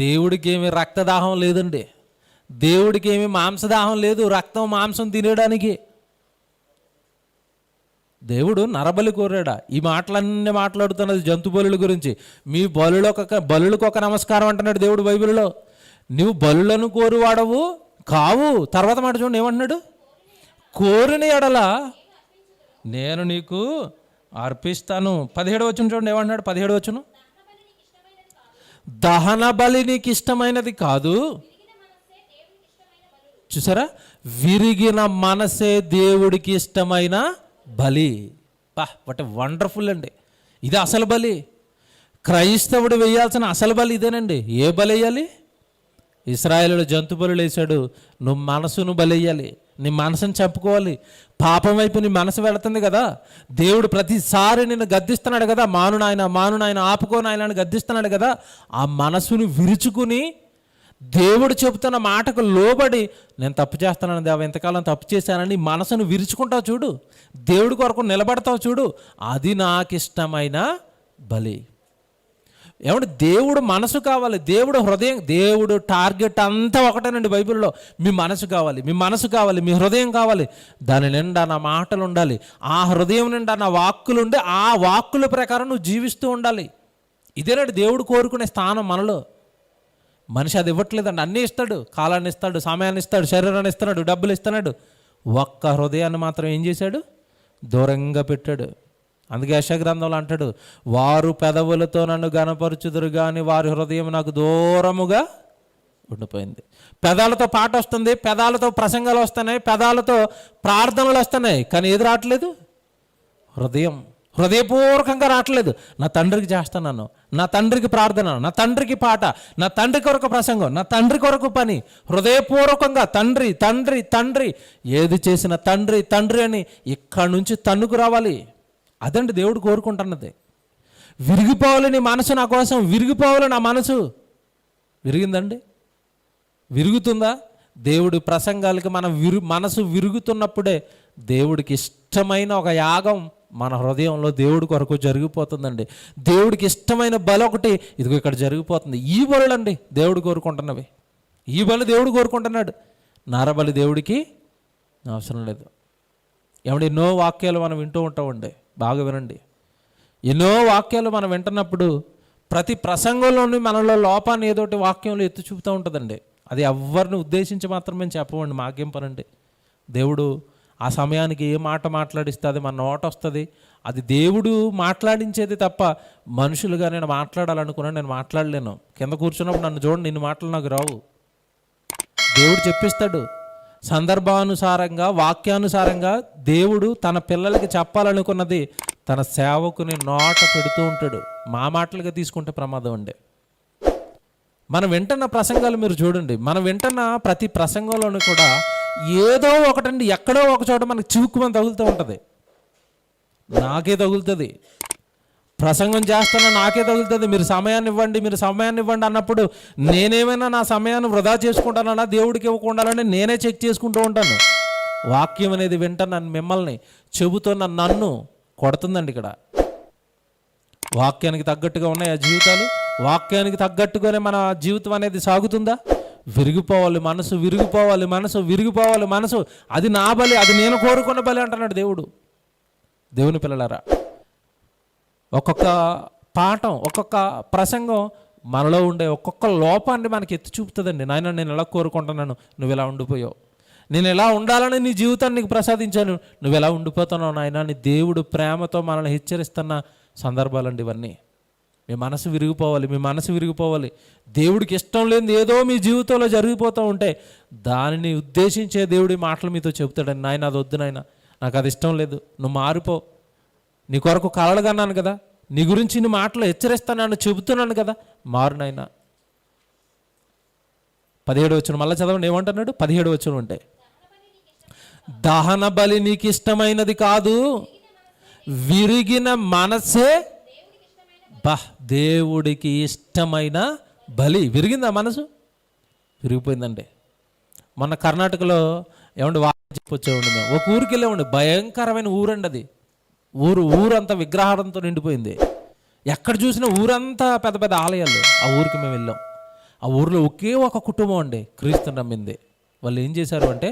దేవుడికి ఏమి రక్తదాహం లేదండి, దేవుడికి ఏమి మాంసదాహం లేదు, రక్తం మాంసం తినడానికి. దేవుడు నరబలి కోరాడా? ఈ మాటలన్నీ మాట్లాడుతున్నది జంతు బలుల గురించి. మీ బలులకు ఒక నమస్కారం అంటున్నాడు దేవుడు బైబిల్లో. నువ్వు బలులను కోరువాడవు కావు. తర్వాత మాట చూడండి ఏమంటున్నాడు? కోరిన ఎడల నేను నీకు అర్పిస్తాను. 17వ వచనం చూడండి ఏమంటున్నాడు? 17వ వచనం. దహన బలి నీకు ఇష్టమైనది కాదు. చూసారా, విరిగిన మనసే దేవుడికి ఇష్టమైన బలి. వాట్ వండర్ఫుల్ అండి. ఇది అసలు బలి. క్రైస్తవుడు వేయాల్సిన అసలు బలి ఇదేనండి. ఏ బలి వేయాలి? ఇశ్రాయేలుడు జంతు బలులు వేశాడు, నువ్వు మనసును బలెయ్యాలి, నీ మనసును చెప్పుకోవాలి. పాపం వైపు నీ మనసు వెళుతుంది కదా, దేవుడు ప్రతిసారి నిన్ను గద్దిస్తున్నాడు కదా, మాను నాయన ఆపుకోని ఆయన గద్దిస్తున్నాడు కదా. ఆ మనసును విరుచుకుని దేవుడు చెబుతున్న మాటకు లోబడి, నేను తప్పు చేస్తున్నాను దేవా, ఎంతకాలం తప్పు చేశానని మనసును విరుచుకుంటావు చూడు, దేవుడి కొరకు నిలబడతావు చూడు, అది నాకు ఇష్టమైన బలి. ఏమంటే దేవుడు మనసు కావాలి, దేవుడు హృదయం, దేవుడు టార్గెట్ అంతా ఒకటేనండి బైబిల్లో. మీ మనసు కావాలి, మీ మనసు కావాలి, మీ హృదయం కావాలి. దాని నిండా నా మాటలు ఉండాలి, ఆ హృదయం నిండా నా వాక్కులు ఉండి ఆ వాక్కుల ప్రకారం నువ్వు జీవిస్తూ ఉండాలి. ఇదేనండి దేవుడు కోరుకునే స్థానం మనలో. మనిషి అది ఇవ్వట్లేదండి. అన్నీ ఇస్తాడు, కాలాన్ని ఇస్తాడు, సమయాన్ని ఇస్తాడు, శరీరాన్ని ఇస్తున్నాడు, డబ్బులు ఇస్తున్నాడు. ఒక్క హృదయాన్ని మాత్రం ఏం చేశాడు? దూరంగా పెట్టాడు. అందుకే యెషయా గ్రంథంలో అంటాడు, వారు పెదవులతో నన్ను గనపరుచుదురు కానీ వారి హృదయం నాకు దూరముగా ఉండిపోయింది. పెదాలతో పాట వస్తుంది, పెదాలతో ప్రసంగాలు వస్తున్నాయి, పెదాలతో ప్రార్థనలు వస్తున్నాయి, కానీ ఏది రావట్లేదు? హృదయం హృదయపూర్వకంగా రావట్లేదు. నా తండ్రికి చేస్తున్నాను, నా తండ్రికి ప్రార్థన, నా తండ్రికి పాట, నా తండ్రి కొరకు ప్రసంగం, నా తండ్రి కొరకు పని, హృదయపూర్వకంగా తండ్రి తండ్రి తండ్రి, ఏది చేసిన తండ్రి తండ్రి అని ఇక్కడి నుంచి తన్నుకు రావాలి. అదండి దేవుడు కోరుకుంటున్నది. విరిగిపోవాలి నీ మనసు నా కోసం, విరిగిపోవాలి నా మనసు. విరిగిందండి? విరుగుతుందా? దేవుడి ప్రసంగాలకి మన మనసు విరుగుతున్నప్పుడే దేవుడికి ఇష్టమైన ఒక యాగం మన హృదయంలో దేవుడి కొరకు జరిగిపోతుందండి. దేవుడికి ఇష్టమైన బలి ఒకటి ఇదిగో ఇక్కడ జరిగిపోతుంది. ఈ బలులు అండి దేవుడు కోరుకుంటున్నవి. ఈ బలి దేవుడు కోరుకుంటున్నాడు, నరబలి దేవుడికి అవసరం లేదు. ఏమంటే ఎన్నో వాక్యాలు మనం వింటూ ఉంటామండి, బాగా వినండి. ఎన్నో వాక్యాలు మనం వింటున్నప్పుడు ప్రతి ప్రసంగంలోని మనలో లోపాన్ని ఏదోటి వాక్యంలో ఎత్తి చూపుతూ ఉంటుందండి. అది ఎవరిని ఉద్దేశించి మాత్రమే చెప్పమండి, మాకేం పనండి. దేవుడు ఆ సమయానికి ఏ మాట మాట్లాడిస్తే అది మన నోట వస్తుంది. అది దేవుడు మాట్లాడించేది తప్ప మనుషులుగా నేను మాట్లాడాలనుకున్నాను, నేను మాట్లాడలేను. కింద కూర్చున్నప్పుడు నన్ను చూడండి, నిన్ను మాటలు నాకు రావు. దేవుడు చెప్పిస్తాడు సందర్భానుసారంగా, వాక్యానుసారంగా. దేవుడు తన పిల్లలకి చెప్పాలనుకున్నది తన సేవకుని నోట పెడుతూ ఉంటాడు. మా మాటలుగా తీసుకుంటే ప్రమాదం అండి. మనం వింటున్న ప్రసంగాలు మీరు చూడండి, మనం వింటున్న ప్రతి ప్రసంగంలోనూ కూడా ఏదో ఒకటండి, ఎక్కడో ఒక చోట మనకు చివుక్కుమని తగులుతూ ఉంటుంది. నాకే తగులుతుంది, ప్రసంగం చేస్తున్నా నాకే తగులుతుంది. మీరు సమయాన్ని ఇవ్వండి, మీరు సమయాన్ని ఇవ్వండి అన్నప్పుడు నేనేమైనా నా సమయాన్ని వృధా చేసుకుంటానన్నా, దేవుడికి ఇవ్వకుండాలని నేనే చెక్ చేసుకుంటూ ఉంటాను. వాక్యం అనేది వింటున్నాను, మిమ్మల్ని చెబుతున్న నన్ను కొడుతుందండి. ఇక్కడ వాక్యానికి తగ్గట్టుగా ఉన్నాయి ఆ జీవితాలు, వాక్యానికి తగ్గట్టుగానే మన జీవితం అనేది సాగుతుందా? విరిగిపోవాలి మనసు, విరిగిపోవాలి మనసు, విరిగిపోవాలి మనసు. అది నా బలి, అది నేను కోరుకున్న బలి అంటున్నాడు దేవుడు. దేవుని పిల్లలారా, ఒక్కొక్క పాఠం, ఒక్కొక్క ప్రసంగం మనలో ఉండే ఒక్కొక్క లోపాన్ని మనకి ఎత్తి చూపుతుందండి. నాయన నేను ఎలా కోరుకుంటున్నాను, నువ్వు ఎలా ఉండిపోయావు. నేను ఎలా ఉండాలని నీ జీవితాన్ని నీకు ప్రసాదించాను, నువ్వు ఎలా ఉండిపోతున్నావు నాయన అని దేవుడు ప్రేమతో మనల్ని హెచ్చరిస్తున్న సందర్భాలండి ఇవన్నీ. మీ మనసు విరిగిపోవాలి, మీ మనసు విరిగిపోవాలి. దేవుడికి ఇష్టం లేని ఏదో మీ జీవితంలో జరిగిపోతూ ఉంటే దానిని ఉద్దేశించే దేవుడి మాటలు మీతో చెబుతాడండి. నాయన అది వద్దు నాయన, నాకు అది ఇష్టం లేదు, నువ్వు మారిపో. నీ కొరకు కలలు కన్నాను కదా, నీ గురించి నీ మాటలు హెచ్చరిస్తాను, చెబుతున్నాను కదా, మారు నాయన. 17వ వచనం మళ్ళీ చదవండి, ఏమంటున్నాడు? 17వ వచనం అంటే దహన బలి నీకు ఇష్టమైనది కాదు, విరిగిన మనసే దేవుడికి ఇష్టమైన బలి. విరిగిందా మనసు? విరిగిపోయిందండి. మొన్న కర్ణాటకలో ఏమండి చెప్పొచ్చామండి, మేము ఒక ఊరికి వెళ్ళామండి. భయంకరమైన ఊరండి అది. ఊరంతా విగ్రహాలతో నిండిపోయింది. ఎక్కడ చూసినా ఊరంతా పెద్ద పెద్ద ఆలయాలు. ఆ ఊరికి మేము వెళ్ళాం. ఆ ఊరిలో ఒకే ఒక కుటుంబం అండి క్రీస్తుని నమ్మింది. వాళ్ళు ఏం చేశారు అంటే,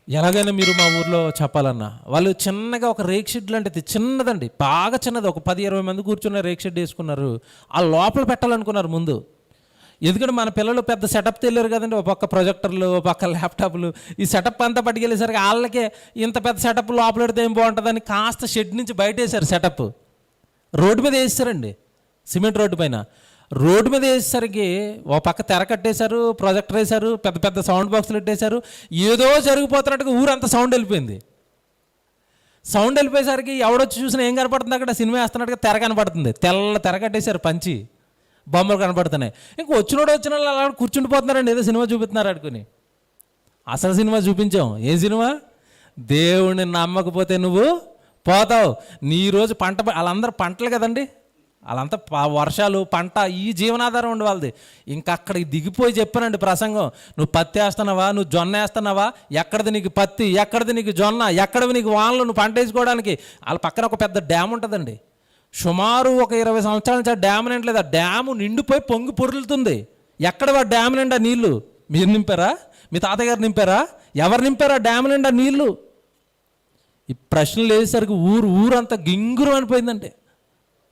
ఎలాగైనా మీరు మా ఊర్లో చెప్పాలన్నా, వాళ్ళు చిన్నగా ఒక రేక్ షెడ్ లాంటిది, చిన్నదండి, బాగా చిన్నది, ఒక 10-20 మంది కూర్చున్న రేక్ షెడ్ వేసుకున్నారు. ఆ లోపల పెట్టాలనుకున్నారు ముందు. ఎందుకంటే మన పిల్లలు పెద్ద సెటప్ తెలియరు కదండి, ఒక పక్క ప్రొజెక్టర్లు, ఒక పక్క ల్యాప్టాప్లు, ఈ సెటప్ అంతా పట్టుకెళ్ళేసరికి వాళ్ళకే ఇంత పెద్ద సెటప్ లోపల పెడితే ఏం బాగుంటుందని కాస్త షెడ్ నుంచి బయట వేశారు. సెటప్ రోడ్డు మీద వేసారండి, సిమెంట్ రోడ్డు పైన. రోడ్డు మీద వేసేసరికి ఒక పక్క తెర కట్టేశారు, ప్రొజెక్టర్ వేశారు, పెద్ద పెద్ద సౌండ్ బాక్సులు పెట్టేశారు. ఏదో జరిగిపోతున్నట్టుగా ఊరంతా సౌండ్ వెళ్ళిపోయింది. సౌండ్ వెళ్ళిపోయేసరికి ఎవడొచ్చి చూసినా ఏం కనపడుతుంది, అక్కడ సినిమా వేస్తున్నట్టుగా తెర కనపడుతుంది. తెల్ల తెర కట్టేశారు, పంచి బొమ్మలు కనపడుతున్నాయి. ఇంక వచ్చిన వాళ్ళు అలా కూర్చుండిపోతున్నారండి, ఏదో సినిమా చూపిస్తున్నారు అనుకుని. అసలు సినిమా చూపించాం. ఏ సినిమా? దేవుడిని నమ్మకపోతే నువ్వు పోతావు. నీ రోజు పంట, వాళ్ళందరూ పంటలు కదండి, వాళ్ళంతా వర్షాలు, పంట, ఈ జీవనాధారం ఉండి వాళ్ళది. ఇంకా అక్కడికి దిగిపోయి చెప్పానండి ప్రసంగం. నువ్వు పత్తి వేస్తున్నావా, నువ్వు జొన్న వేస్తున్నావా, ఎక్కడిది నీకు పత్తి, ఎక్కడిది నీకు జొన్న, ఎక్కడివి నీకు వానలు, నువ్వు పంట వేసుకోవడానికి. వాళ్ళ పక్కన ఒక పెద్ద డ్యామ్ ఉంటుందండి, సుమారు ఒక 20 సంవత్సరాల నుంచి ఆ డ్యామ్ నిండలేదు. ఆ డ్యాము నిండిపోయి పొంగి పొరులుతుంది. ఎక్కడ ఆ డ్యామ్ నిండా నీళ్లు? మీరు నింపారా? మీ తాతగారు నింపారా? ఎవరు నింపారా డ్యామ్ నిండా నీళ్లు? ఈ ప్రశ్నలు వేసేసరికి ఊరంతా గింగురు అనిపోయిందంటే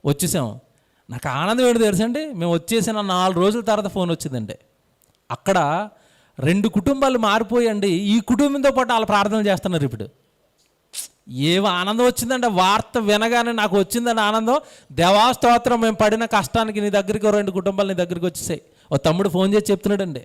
వచ్చేసాం. నాకు ఆనందం ఏంటి తెలుసండి, మేము వచ్చేసిన 4 రోజుల తర్వాత ఫోన్ వచ్చిందండి. అక్కడ 2 కుటుంబాలు మారిపోయండి. ఈ కుటుంబంతో పాటు వాళ్ళు ప్రార్థనలు చేస్తున్నారు. ఇప్పుడు ఏం ఆనందం వచ్చిందంటే, వార్త వినగానే నాకు వచ్చిందండి ఆనందం. దేవాస్తోత్రం, మేము పడిన కష్టానికి నీ దగ్గరికి 2 కుటుంబాలు నీ దగ్గరికి వచ్చేసాయి. ఓ తమ్ముడు ఫోన్ చేసి చెప్తున్నాడండి.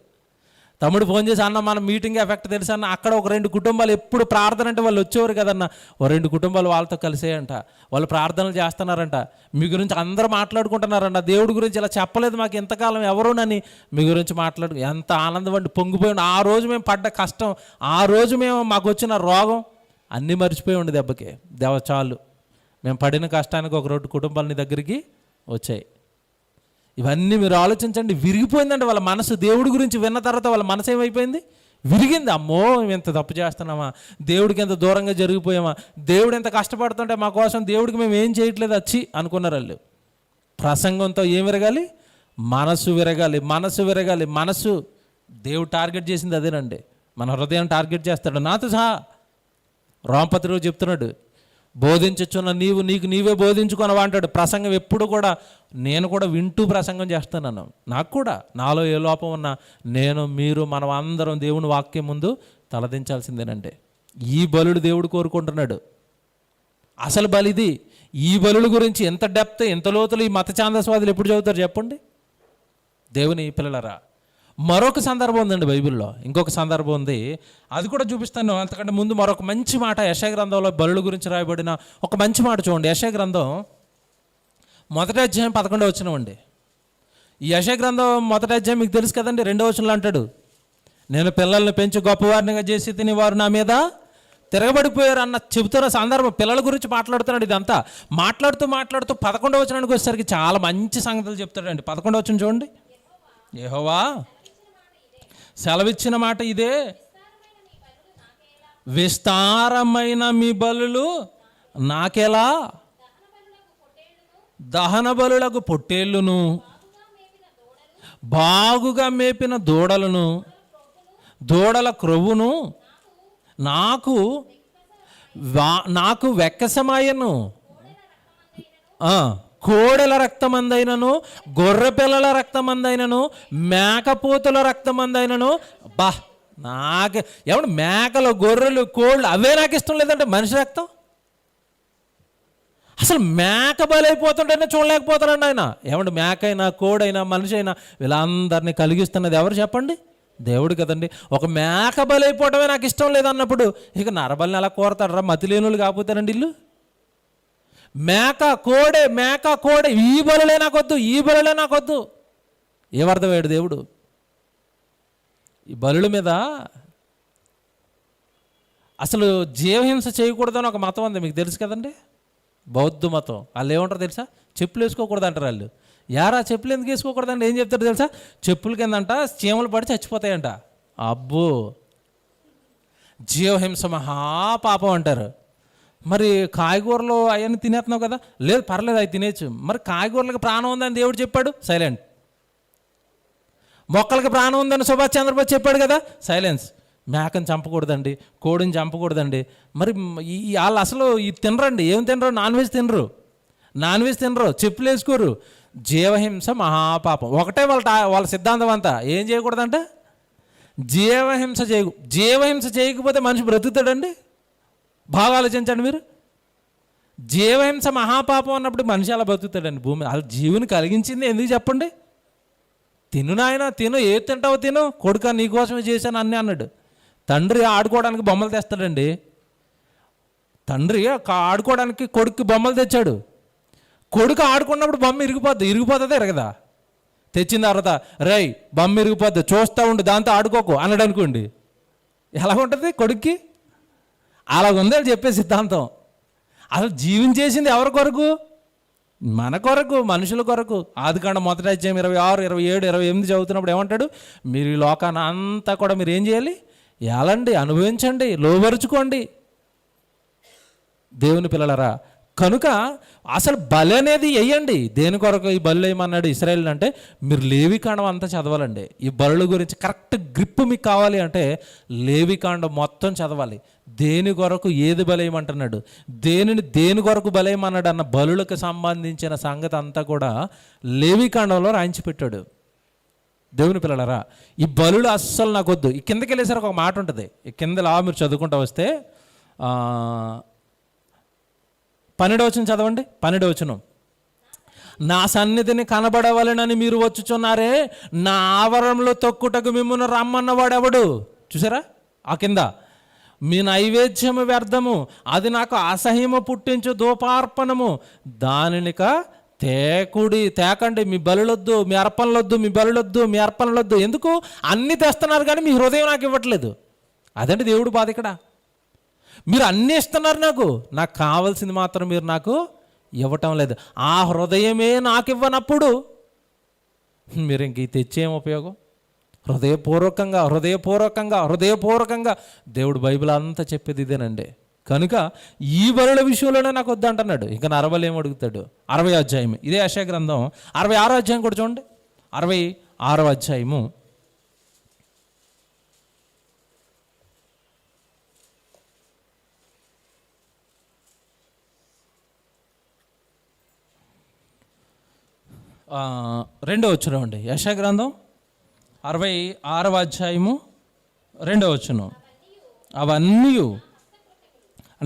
తమ్ముడు ఫోన్ చేసి, అన్న మన మీటింగ్ ఎఫెక్ట్ తెలుసా అన్న, అక్కడ ఒక 2 కుటుంబాలు ఎప్పుడు ప్రార్థన అంటే వాళ్ళు వచ్చేవారు కదన్న, ఓ 2 కుటుంబాలు వాళ్ళతో కలిసేయంట, వాళ్ళు ప్రార్థనలు చేస్తున్నారంట, మీ గురించి అందరూ మాట్లాడుకుంటున్నారంట, దేవుడి గురించి ఇలా చెప్పలేదు మాకు ఇంతకాలం ఎవరోనని మీ గురించి మాట్లాడు. ఎంత ఆనందం అండి, పొంగిపోయింది. ఆ రోజు మేము పడ్డ కష్టం, ఆ రోజు మాకు వచ్చిన రోగం అన్నీ మర్చిపోయి ఉండి దెబ్బకి చాలు, మేము పడిన కష్టానికి ఒక 2 కుటుంబాలు నీ దగ్గరికి వచ్చాయి. ఇవన్నీ మీరు ఆలోచించండి. విరిగిపోయిందండి వాళ్ళ మనసు. దేవుడి గురించి విన్న తర్వాత వాళ్ళ మనసు ఏమైపోయింది? విరిగింది. అమ్మో మేము ఎంత తప్పు చేస్తున్నామా, దేవుడికి ఎంత దూరంగా జరిగిపోయామా, దేవుడు ఎంత కష్టపడుతుంటే మా కోసం దేవుడికి మేము ఏం చేయట్లేదు వచ్చి అనుకున్నారు వాళ్ళు. ప్రసంగంతో ఏం విరగాలి? మనసు విరగాలి. మనసు విరగాలి. మనసు దేవుడు టార్గెట్ చేసింది అదేనండి. మన హృదయం టార్గెట్ చేస్తాడు. నాతో సహా రాంపత్రిలో చెప్తున్నాడు, బోధించుచున్న నీకు నీవే బోధించుకొనవా అంటాడు. ప్రసంగం ఎప్పుడు కూడా నేను కూడా వింటూ ప్రసంగం చేస్తున్నాను. నాకు కూడా నాలో ఏ లోపం ఉన్నా మీరు మనం అందరం దేవుని వాక్యం ముందు తలదించాల్సిందేనంటే. ఈ బలుడు దేవుడు కోరుకుంటున్నాడు. అసలు బలిది. ఈ బలుల గురించి ఎంత డెప్త్, ఎంత లోతులు ఈ మత ఛాందస్వాదులు ఎప్పుడు చదువుతారు చెప్పండి? దేవుని పిల్లలరా, మరొక సందర్భం ఉందండి బైబిల్లో. ఇంకొక సందర్భం ఉంది, అది కూడా చూపిస్తాను. అంతకంటే ముందు మరొక మంచి మాట యెషయా గ్రంథంలో బలుల గురించి రాయబడిన ఒక మంచి మాట చూడండి. యెషయా గ్రంథం 1వ అధ్యాయం 11వ వచనం అండి. ఈ యెషయా గ్రంథం 1వ అధ్యాయం మీకు తెలుసు కదండి. 2వ వచనంలో అంటాడు, నేను పిల్లల్ని పెంచి గొప్పవారినిగా చేసి తిని వారు నా మీద తిరగబడిపోయారు అన్న చెబుతున్న సందర్భం. పిల్లల గురించి మాట్లాడుతున్నాడు. ఇదంతా మాట్లాడుతూ 11వ వచనానికి వచ్చేసరికి చాలా మంచి సంగతులు చెప్తాడండి. 11వ వచనం చూడండి. యెహోవా సెలవిచ్చిన మాట ఇదే, విస్తారమైన మీ బలులు నాకెలా, దహన బలులకు పొట్టేళ్ళును, బాగుగా మేపిన దూడలను, దూడల క్రొవ్వును నాకు వెక్కసమాయను. కోడెల రక్తమందైనను, గొర్రె పిల్లల రక్తమందైనను, మేకపోతుల రక్తమందైనను. నాకే ఏమంటే మేకలు, గొర్రెలు, కోళ్ళు అవే నాకు ఇష్టం లేదంటే మనిషి రక్తం. అసలు మేక బలైపోతుంటేనే చూడలేకపోతారండి ఆయన. ఏమంటే మేక అయినా, కోడైనా, మనిషి అయినా వీళ్ళందరినీ కలిగిస్తున్నది ఎవరు చెప్పండి? దేవుడు కదండి. ఒక మేక బలైపోవటమే నాకు ఇష్టం లేదన్నప్పుడు ఇక నరబలిని ఎలా కోరతాడరా? మతిలేనులు కాకపోతారండి ఇల్లు. మేక కోడే ఈ బలులే నాకొద్దు, ఈ బలులే నాకొద్దు. ఏమర్థమయ్యాడు దేవుడు? ఈ బలుల మీద అసలు జీవహింస చేయకూడదని ఒక మతం ఉంది, మీకు తెలుసు కదండి. బౌద్ధ మతం. వాళ్ళు ఏమంటారు తెలుసా? చెప్పులు వేసుకోకూడదు అంటారు వాళ్ళు. యారా చెప్పులు ఎందుకు వేసుకోకూడదండి? ఏం చెప్తారు తెలుసా? చెప్పుల కిందంట చీమలు పడి చచ్చిపోతాయంట. అబ్బో, జీవహింస మహాపాపం అంటారు. మరి కాయగూరలు అవన్నీ తినేస్తున్నావు కదా, లేదు పర్లేదు అవి తినేచ్చు. మరి కాయగూరలకు ప్రాణం ఉందని దేవుడు చెప్పాడు, సైలెంట్. మొక్కలకు ప్రాణం ఉందని సుభాష్ చంద్రబోస్ చెప్పాడు కదా, సైలెన్స్. మేకని చంపకూడదండి, కోడిని చంపకూడదండి. మరి వాళ్ళు అసలు ఇది తినరండి. ఏం తినరు? నాన్ వెజ్ తినరు, చెప్పులు వేసుకోరు. జీవహింస మహాపాపం. ఒకటే వాళ్ళ సిద్ధాంతం అంతా. ఏం చేయకూడదంట? జీవహింస చేయకపోతే మనిషి బ్రతుకుతాడండి? బాగా ఆలోచించండి మీరు. జీవహింస మహాపాపం అన్నప్పుడు మనిషి అలా బతుకుతాడండి భూమి. అలా జీవుని కలిగించింది ఎందుకు చెప్పండి? తిను నాయన, తిను, ఏది తింటావో తిను, కొడుక నీకోసమే చేశాను అన్నీ అన్నాడు. తండ్రి ఆడుకోవడానికి బొమ్మలు తెస్తాడండి. తండ్రి ఆడుకోవడానికి కొడుకు బొమ్మలు తెచ్చాడు. కొడుకు ఆడుకున్నప్పుడు బొమ్మ ఇరిగిపోతుంది ఎరగదా? తెచ్చిన తర్వాత రై బొమ్మ ఇరిగిపోద్ది, చూస్తూ ఉండు, దాంతో ఆడుకోకు అన్నాడు అనుకోండి, ఎలా ఉంటుంది కొడుక్కి? అలాగుంది అని చెప్పే సిద్ధాంతం. అసలు జీవించేసింది ఎవరి కొరకు? మన కొరకు, మనుషుల కొరకు. ఆదికాండం 1వ అధ్యాయం 26, 27, 28 చదువుతున్నప్పుడు ఏమంటాడు? మీరు ఈ లోకాన్ని అంతా కూడా మీరు ఏం చేయాలి? ఏలండి, అనుభవించండి, లోబరుచుకోండి. దేవుని పిల్లలరా, కనుక అసలు బలి అనేది వేయండి. దేని కొరకు ఈ బలు వేయమన్నాడు ఇశ్రాయేల్ అంటే, మీరు లేవికాండం అంతా చదవాలండి. ఈ బలుల గురించి కరెక్ట్ గ్రిప్ మీకు కావాలి అంటే లేవికాండం మొత్తం చదవాలి. దేని కొరకు ఏది బలేయమంటున్నాడు, దేని కొరకు బలేయమన్నాడు అన్న బలులకు సంబంధించిన సంగతి అంతా కూడా లేవికాండంలో రాయించి పెట్టాడు. దేవుని పిల్లలరా, ఈ బలులు అస్సలు నాకు వద్దు. ఈ కిందకి వెళ్ళేసరికి ఒక మాట ఉంటుంది. ఈ కిందలా మీరు చదువుకుంటూ వస్తే 12వ వచనం చదవండి. 12వ వచనం, నా సన్నిధిని కనబడవలెనని మీరు వచ్చుచున్నారే, నా ఆవరణలో తొక్కుటకు మిమ్మల్ని రమ్మన్నవాడెవడు? చూసారా ఆ కింద, మీ నైవేద్యము వ్యర్థము, అది నాకు అసహ్యము పుట్టించు ధూపార్పణము, దానినిక తేకండి. మీ బలులొద్దు, మీ అర్పణలొద్దు, మీ బలులొద్దు, మీ అర్పణలొద్దు. ఎందుకు? అన్నీ తెస్తున్నారు కానీ మీ హృదయం నాకు ఇవ్వట్లేదు. అదండి దేవుడు బాధ ఇక్కడ. మీరు అన్నీ ఇస్తున్నారు, నాకు కావాల్సింది మాత్రం మీరు నాకు ఇవ్వటం లేదు. ఆ హృదయమే నాకు ఇవ్వనప్పుడు మీరు ఇంక తెచ్చేం ఉపయోగం? హృదయపూర్వకంగా దేవుడు బైబిల్ అంతా చెప్పేది ఇదేనండి. కనుక ఈ బలుల విషయంలోనే నాకు వద్దంటున్నాడు. ఇంకా నరబలి ఏం అడుగుతాడు? 60వ అధ్యాయం, ఇదే యెషయా గ్రంథం 66వ అధ్యాయం కూడా చూడండి. 66వ అధ్యాయము 2వ వచనం అండి. యెషయా గ్రంథం 66వ అధ్యాయము 2వ వచనం, అవన్నీ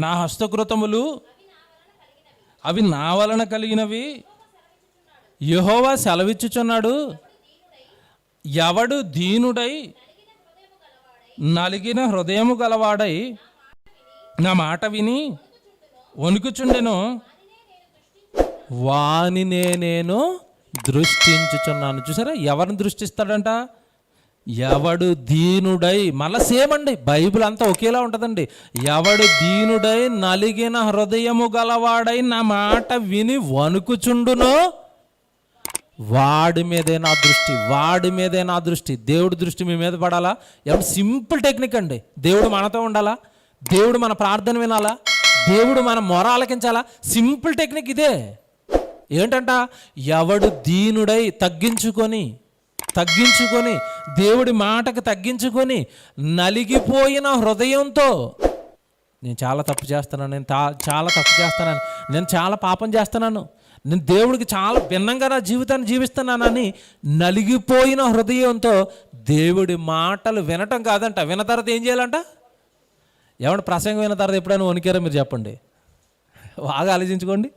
నా హస్తకృతములు, అవి నా వలన కలిగినవి, యెహోవా సెలవిచ్చుచున్నాడు. ఎవడు దీనుడై నలిగిన హృదయము గలవాడై నా మాట విని వణుకుచుండెను, వానినే నేను దృష్టించుచున్నాను. చూసారా, ఎవరిని దృష్టిస్తాడంట? ఎవడు దీనుడై, మళ్ళా సేమ్ అండి, బైబిల్ అంతా ఒకేలా ఉంటుందండి. ఎవడు దీనుడై నలిగిన హృదయము గలవాడై నా మాట విని వణుకుచుండునో వాడి మీదే నా దృష్టి. దేవుడి దృష్టి మీ మీద పడాలా? ఎవరు? సింపుల్ టెక్నిక్ అండి. దేవుడు మనతో ఉండాలా, దేవుడు మన ప్రార్థన వినాలా, దేవుడు మన మొర ఆలకించాలా. సింపుల్ టెక్నిక్ ఇదే. ఏంటంట? ఎవడు దీనుడై తగ్గించుకొని దేవుడి మాటకు తగ్గించుకొని నలిగిపోయిన హృదయంతో, నేను చాలా తప్పు చేస్తున్నాను, నేను చాలా పాపం చేస్తున్నాను, నేను దేవుడికి చాలా భిన్నంగా నా జీవితాన్ని జీవిస్తున్నానని నలిగిపోయిన హృదయంతో దేవుడి మాటలు వినటం కాదంట. విన్న తర్వాత ఏం చేయాలంట? ఏమంటే ప్రసంగం విన్న తర్వాత ఎప్పుడైనా వణికారా మీరు? చెప్పండి, బాగా ఆలోచించుకోండి.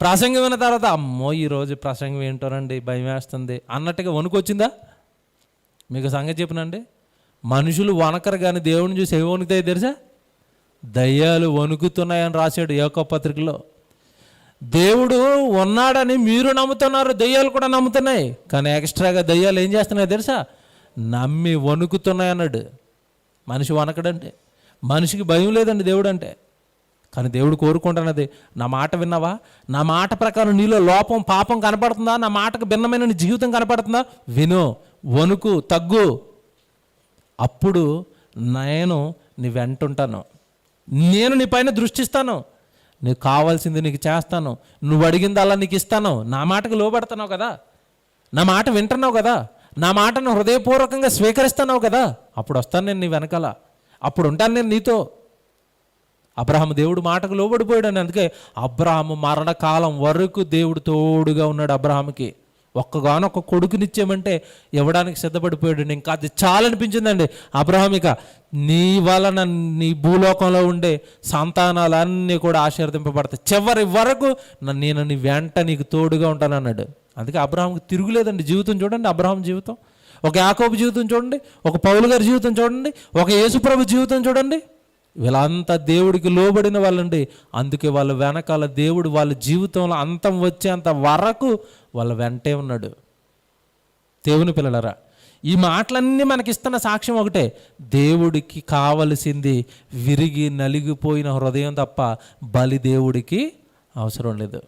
ప్రసంగం విన్న తర్వాత అమ్మో ఈరోజు ప్రసంగం ఏంటోనండి భయం వేస్తుంది అన్నట్టుగా వణుకొచ్చిందా? మీకు సంగతి చెప్పినండి, మనుషులు వణకరు కానీ దేవుని చూసి ఏమి వణుకుతాయి తెలుసా? దయ్యాలు వణుకుతున్నాయని రాశాడు యాకోబు పత్రికలో. దేవుడు ఉన్నాడని మీరు నమ్ముతున్నారు, దయ్యాలు కూడా నమ్ముతున్నాయి. కానీ ఎక్స్ట్రాగా దయ్యాలు ఏం చేస్తున్నాయి తెలుసా? నమ్మి వణుకుతున్నాయి అన్నాడు. మనిషి వణకడంటే, మనిషికి భయం లేదండి దేవుడు అంటే. కానీ దేవుడు కోరుకుంటున్నది, నా మాట విన్నావా? నా మాట ప్రకారం నీలో లోపం, పాపం కనపడుతుందా? నా మాటకు భిన్నమైన నీ జీవితం కనపడుతుందా? విను, వణుకు, తగ్గు. అప్పుడు నేను నీ వెంటుంటాను, నేను నీ పైన దృష్టిస్తాను, నీకు కావాల్సింది నీకు చేస్తాను, నువ్వు అడిగిందల్లా నీకు ఇస్తాను. నా మాటకు లోబడుతున్నావు కదా, నా మాట వింటున్నావు కదా, నా మాటను హృదయపూర్వకంగా స్వీకరిస్తున్నావు కదా, అప్పుడు వస్తాను నేను నీ వెనకాల, అప్పుడు ఉంటాను నేను నీతో. అబ్రహాము దేవుడు మాటకు లోబడిపోయాడు. అందుకే అబ్రహాము మరణకాలం వరకు దేవుడు తోడుగా ఉన్నాడు అబ్రహాముకి. ఒక్కగానొక్క కొడుకునిచ్చామంటే ఇవ్వడానికి సిద్ధపడిపోయాడు. ఇంకా అది చాలా అనిపించిందండి అబ్రహాం, ఇక నీ వలన నీ భూలోకంలో ఉండే సంతానాలన్నీ కూడా ఆశీర్వదింపబడతాయి, చివరి వరకు నేను నీ వెంట నీకు తోడుగా ఉంటానన్నాడు. అందుకే అబ్రహాంకి తిరుగులేదండి జీవితం. చూడండి అబ్రహాం జీవితం, ఒక యాకోబు జీవితం చూడండి, ఒక పౌలు గారి జీవితం చూడండి, ఒక యేసుప్రభు జీవితం చూడండి. వీళ్ళంతా దేవుడికి లోబడిన వాళ్ళండి. అందుకే వాళ్ళ వెనకాల దేవుడు వాళ్ళ జీవితంలో అంతం వచ్చేంత వరకు వాళ్ళ వెంటే ఉన్నాడు. దేవుని పిల్లలరా, ఈ మాటలన్నీ మనకిస్తున్న సాక్ష్యం ఒకటే, దేవుడికి కావలసింది విరిగి నలిగిపోయిన హృదయం తప్ప బలి దేవుడికి అవసరం లేదు.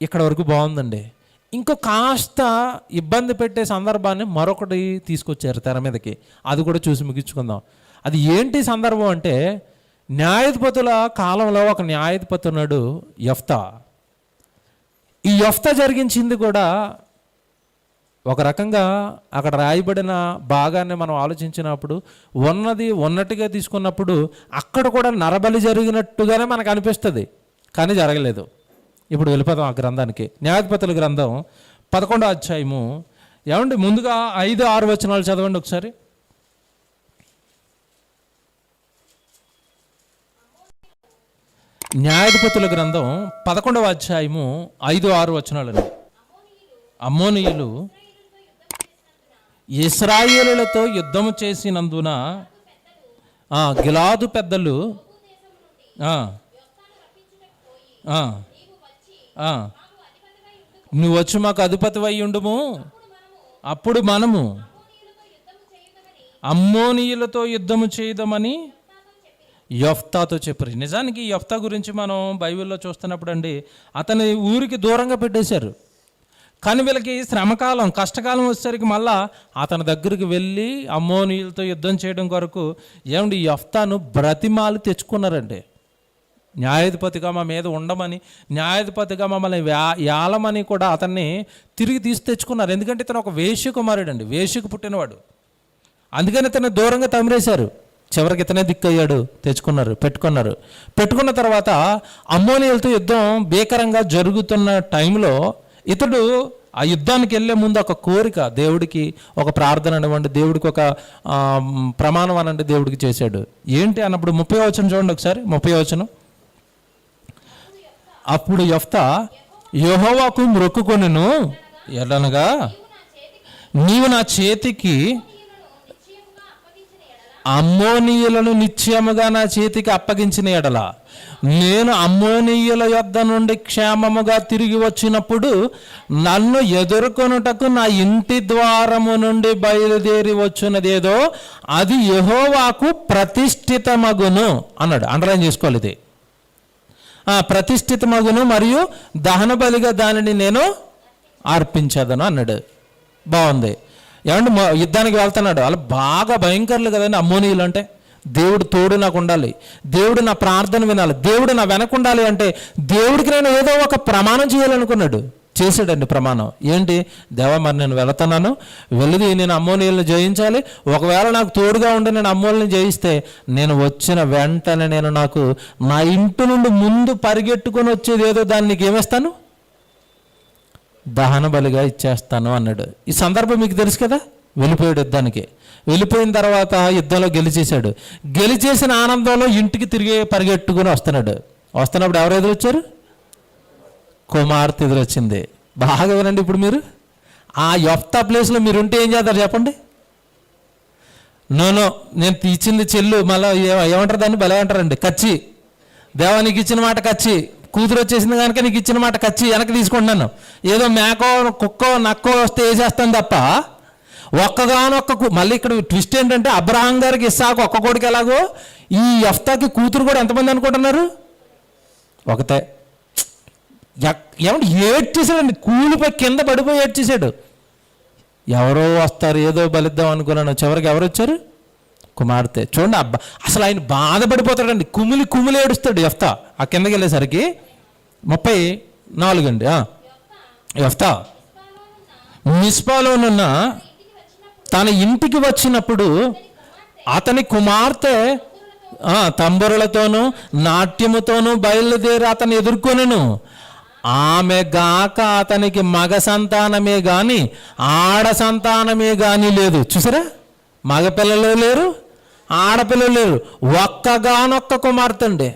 ఇక్కడ వరకు బాగుందండి. ఇంకో కాస్త ఇబ్బంది పెట్టే సందర్భాన్ని మరొకటి తీసుకొచ్చారు తెర మీదకి, అది కూడా చూసి ముగించుకుందాం. అది ఏంటి సందర్భం అంటే, న్యాయాధిపతుల కాలంలో ఒక న్యాయాధిపతి ఉన్నాడు, యెఫ్తా. ఈ యెఫ్తా జరిగించింది కూడా ఒక రకంగా అక్కడ రాయబడిన భాగాన్ని మనం ఆలోచించినప్పుడు ఉన్నది ఉన్నట్టుగా తీసుకున్నప్పుడు అక్కడ కూడా నరబలి జరిగినట్టుగానే మనకు అనిపిస్తుంది, కానీ జరగలేదు. ఇప్పుడు వెళ్ళిపోదాం ఆ గ్రంథానికి. న్యాయాధిపతుల గ్రంథం 11వ అధ్యాయము. ఏమండి, ముందుగా 5-6 వచనాలు చదవండి ఒకసారి. న్యాయాధిపతుల గ్రంథం 11వ అధ్యాయము 5-6 వచనాలండి. అమ్మోనీయులు ఇశ్రాయేలులతో యుద్ధము చేసినందున గిలాదు పెద్దలు నువ్వు వచ్చి మాకు అధిపతివై ఉండుము, అప్పుడు మనము అమ్మోనీయులతో యుద్ధము చేయదమని యెఫ్తాతో చెప్పారు. నిజానికి యెఫ్తా గురించి మనం బైబిల్లో చూస్తున్నప్పుడు అండి, అతని ఊరికి దూరంగా పెట్టేశారు. కానీ వీళ్ళకి శ్రమకాలం, కష్టకాలం వచ్చేసరికి మళ్ళా అతని దగ్గరికి వెళ్ళి అమ్మోనీయులతో యుద్ధం చేయడం కొరకు ఏమండి యెఫ్తాను బ్రతిమాలు తెచ్చుకున్నారండి. న్యాయాధిపతిగా మా మీద ఉండమని, న్యాయాధిపతిగా మమ్మల్ని యాలమని కూడా అతన్ని తిరిగి తీసి తెచ్చుకున్నారు. ఎందుకంటే ఇతను ఒక వేశ్య కుమారుడు అండి, వేశ్యకు పుట్టినవాడు. అందుకని ఇతను దూరంగా తమిరేశారు. చివరికి ఇతనే దిక్కయ్యాడు, తెచ్చుకున్నారు, పెట్టుకున్న తర్వాత అమ్మోనీయులతో యుద్ధం భీకరంగా జరుగుతున్న టైంలో ఇతడు ఆ యుద్ధానికి వెళ్ళే ముందు ఒక కోరిక, దేవుడికి ఒక ప్రార్థన అనివ్వండి, దేవుడికి ఒక ప్రమాణం అనండి దేవుడికి చేశాడు. ఏంటి అన్నప్పుడు 30వ వచనం చూడండి ఒకసారి. 30వ వచనం. అప్పుడు యెఫ్తా యెహోవాకు మొక్కుకొనెను, ఎలానగా నీవు నా చేతికి అమ్మోనీయులను నిశ్చయముగా నా చేతికి అప్పగించిన ఎడల నేను అమ్మోనీయుల యొద్ద నుండి క్షేమముగా తిరిగి వచ్చినప్పుడు నన్ను ఎదుర్కొనుటకు నా ఇంటి ద్వారము నుండి బయలుదేరి వచ్చినదేదో అది యెహోవాకు ప్రతిష్ఠితమగును అన్నాడు. అండర్లైన్ చేసుకోవాలి ఇది. ప్రతిష్ఠితమగును మరియు దహన బలిగా దానిని నేను అర్పించదను అన్నాడు. బాగుంది. ఏమంటే యుద్ధానికి వెళ్తున్నాడు. వాళ్ళు బాగా భయంకరులు కదండి అమ్మోనీయులు అంటే. దేవుడు తోడు నాకు ఉండాలి, దేవుడు నా ప్రార్థన వినాలి, దేవుడు నా వెనక ఉండాలి అంటే దేవుడికి నేను ఏదో ఒక ప్రమాణం చేయాలనుకున్నాడు. చేశాడండి ప్రమాణం. ఏంటి? దేవా, మరి నేను వెళుతున్నాను, వెళ్ళి నేను అమ్మోనీయులను జయించాలి. ఒకవేళ నాకు తోడుగా ఉండి నేను అమ్మోళ్ళని జయిస్తే నేను వచ్చిన వెంటనే నేను నాకు నా ఇంటి నుండి ముందు పరిగెట్టుకొని వచ్చేది ఏదో దాన్ని నీకు ఏమేస్తాను, దహన బలిగా ఇచ్చేస్తాను అన్నాడు. ఈ సందర్భం మీకు తెలుసు కదా. వెళ్ళిపోయాడు యుద్ధానికి. వెళ్ళిపోయిన తర్వాత యుద్ధంలో గెలిచేశాడు. గెలిచేసిన ఆనందంలో ఇంటికి తిరిగి పరిగెట్టుకుని వస్తున్నప్పుడు ఎవరు ఎదురొచ్చారు? కుమార్తె ఎదురొచ్చింది. బాగా వినండి. ఇప్పుడు మీరు ఆ యెఫ్తా ప్లేస్లో మీరు ఉంటే ఏం చేస్తారు చెప్పండి? నో నేను ఇచ్చింది చెల్లు, మళ్ళీ ఏమంటారు దాన్ని, భలే అంటారండి, కచ్చి. దేవా నీకు ఇచ్చిన మాట కచ్చి, కూతురు వచ్చేసింది కనుక నీకు ఇచ్చిన మాట కచ్చి వెనక్కి తీసుకుంటున్నాను. ఏదో మేకో కుక్కో నక్కో వస్తే వేసేస్తాను తప్ప ఒక్కగానొక్క మళ్ళీ ఇక్కడ ట్విస్ట్ ఏంటంటే అబ్రహాం గారికి ఇస్సాకు ఒక్క కొడుకు ఎలాగో ఈ యెఫ్తాకి కూతురు కూడా ఎంతమంది అనుకుంటున్నారు? ఒకతే. ఏమంటే ఏడ్చేసాడండి, కూలిపోయి కింద పడిపోయి ఏడ్చేసాడు. ఎవరో వస్తారు ఏదో బలిద్దాం అనుకున్నాను, చివరికి ఎవరు వచ్చారు? కుమార్తె. చూడండి అసలు ఆయన బాధపడిపోతాడండి, కుమిలి ఏడుస్తాడు యెఫ్తా. ఆ కిందకి వెళ్ళేసరికి 34 అండి. యెఫ్తా మిస్పాలోనున్న తన ఇంటికి వచ్చినప్పుడు అతని కుమార్తె తంబురలతోనూ నాట్యముతోనూ బయలుదేరి అతను ఎదుర్కొనెను. ఆమె గాక అతనికి మగ సంతానమే గాని ఆడ సంతానమే గాని లేదు. చూసారా, మగపిల్లలు లేరు, ఆడపిల్లలు లేరు, ఒక్కగానొక్క కుమార్తె అండి.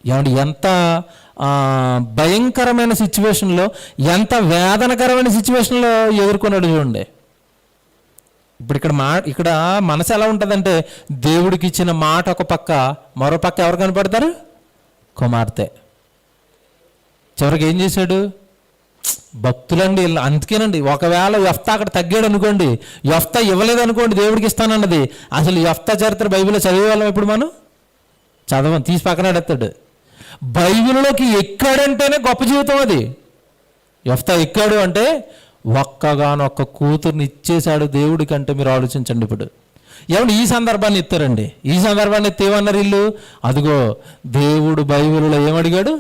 ఏమండి ఎంత భయంకరమైన సిచ్యువేషన్లో, ఎంత వేదనకరమైన సిచ్యువేషన్లో ఎదుర్కొన్నాడు చూడండి. ఇప్పుడు ఇక్కడ మనసు ఎలా ఉంటుందంటే దేవుడికి ఇచ్చిన మాట ఒక పక్క, మరో పక్క ఎవరు కనపడతారు? కుమార్తె. చివరికి ఏం చేశాడు? భక్తులండి. అందుకేనండి ఒకవేళ యెఫ్తా అక్కడ తగ్గాడు అనుకోండి, యెఫ్తా ఇవ్వలేదు అనుకోండి దేవుడికి ఇస్తానన్నది, అసలు యెఫ్తా చరిత్ర బైబిల్లో చదివేవాళ్ళం ఇప్పుడు మనం చదవం, తీసి పక్కన ఎడతాడు. బైబిల్లోకి ఎక్కాడంటేనే గొప్ప జీవితం అది. యెఫ్తా ఎక్కాడు అంటే ఒక్కగానొక్క కూతుర్ని ఇచ్చేశాడు దేవుడికి అంటే మీరు ఆలోచించండి. ఇప్పుడు ఏమంటే ఈ సందర్భాన్ని ఎత్తారండి. ఈ సందర్భాన్ని ఎత్తి ఏమన్నారు వీళ్ళు? అదిగో దేవుడు బైబిల్లో ఏమడిగాడు?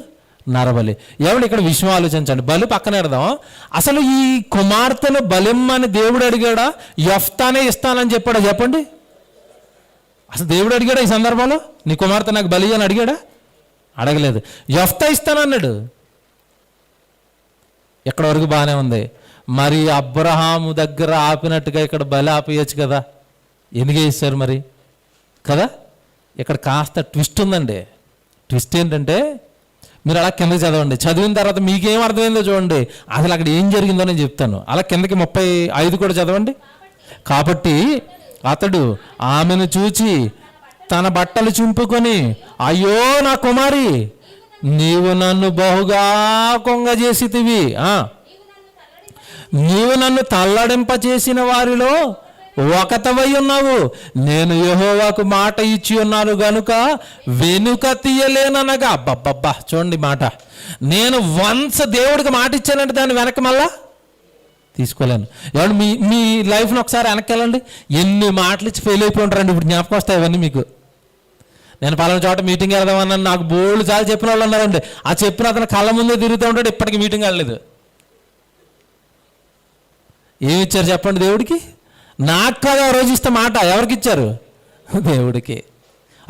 నరబలి. ఏమంటే ఇక్కడ విషయం ఆలోచించండి. బలి పక్కన పెడదాం. అసలు ఈ కుమార్తెను బలిమ్మని దేవుడు అడిగాడా? యెఫ్తానే ఇస్తానని చెప్పాడా? చెప్పండి. అసలు దేవుడు అడిగాడా ఈ సందర్భంలో? నీ కుమార్తె నాకు బలి అని అడిగాడా? అడగలేదు. యెఫ్తా ఇస్తానన్నాడు. ఎక్కడ వరకు బాగానే ఉంది. మరి అబ్రహాము దగ్గర ఆపినట్టుగా ఇక్కడ బలి ఆపేయచ్చు కదా, ఎందుకు వేసారు మరి కదా? ఇక్కడ కాస్త ట్విస్ట్ ఉందండి. ట్విస్ట్ ఏంటంటే, మీరు అలా కిందకి చదవండి. చదివిన తర్వాత మీకేం అర్థమైందో చూడండి. అసలు అక్కడ ఏం జరిగిందో నేను చెప్తాను. అలా కిందకి 35 కూడా చదవండి. కాబట్టి అతడు ఆమెను చూచి తన బట్టలు చింపుకొని, అయ్యో నా కుమారి, నీవు నన్ను బహుగా కొంగజేసితివి, నీవు నన్ను తల్లడింపచేసిన వారిలో ఒకతవై ఉన్నావు. నేను యెహోవాకు మాట ఇచ్చి ఉన్నాను గనుక వెనుక తీయలేననగా. అబ్బబ్బబ్బా, చూడండి మాట. నేను వన్స్ దేవుడికి మాట ఇచ్చానంటే దాన్ని వెనక్కి మళ్ళా తీసుకోలేను. ఎవరు మీ లైఫ్లో ఒకసారి వెనక్కి వెళ్ళండి. ఎన్ని మాటలు ఇచ్చి ఫెయిల్ అయిపోయి ఉంటారండి. ఇప్పుడు జ్ఞాపకం వస్తాయి ఇవన్నీ మీకు. నేను పలానా చోట మీటింగ్ వెళ్దామన్నాను, నాకు బోల్డ్ చాలా చెప్పిన వాళ్ళు ఉన్నారండి. ఆ చెప్పిన అతను కళ్ళ ముందే తిరుగుతూ ఉంటాడు, ఇప్పటికీ మీటింగ్ వెళ్ళలేదు. ఏమి ఇచ్చారు చెప్పండి దేవుడికి? నాకు కాదు ఆ రోజు ఇస్తే మాట, ఎవరికి ఇచ్చారు? దేవుడికి.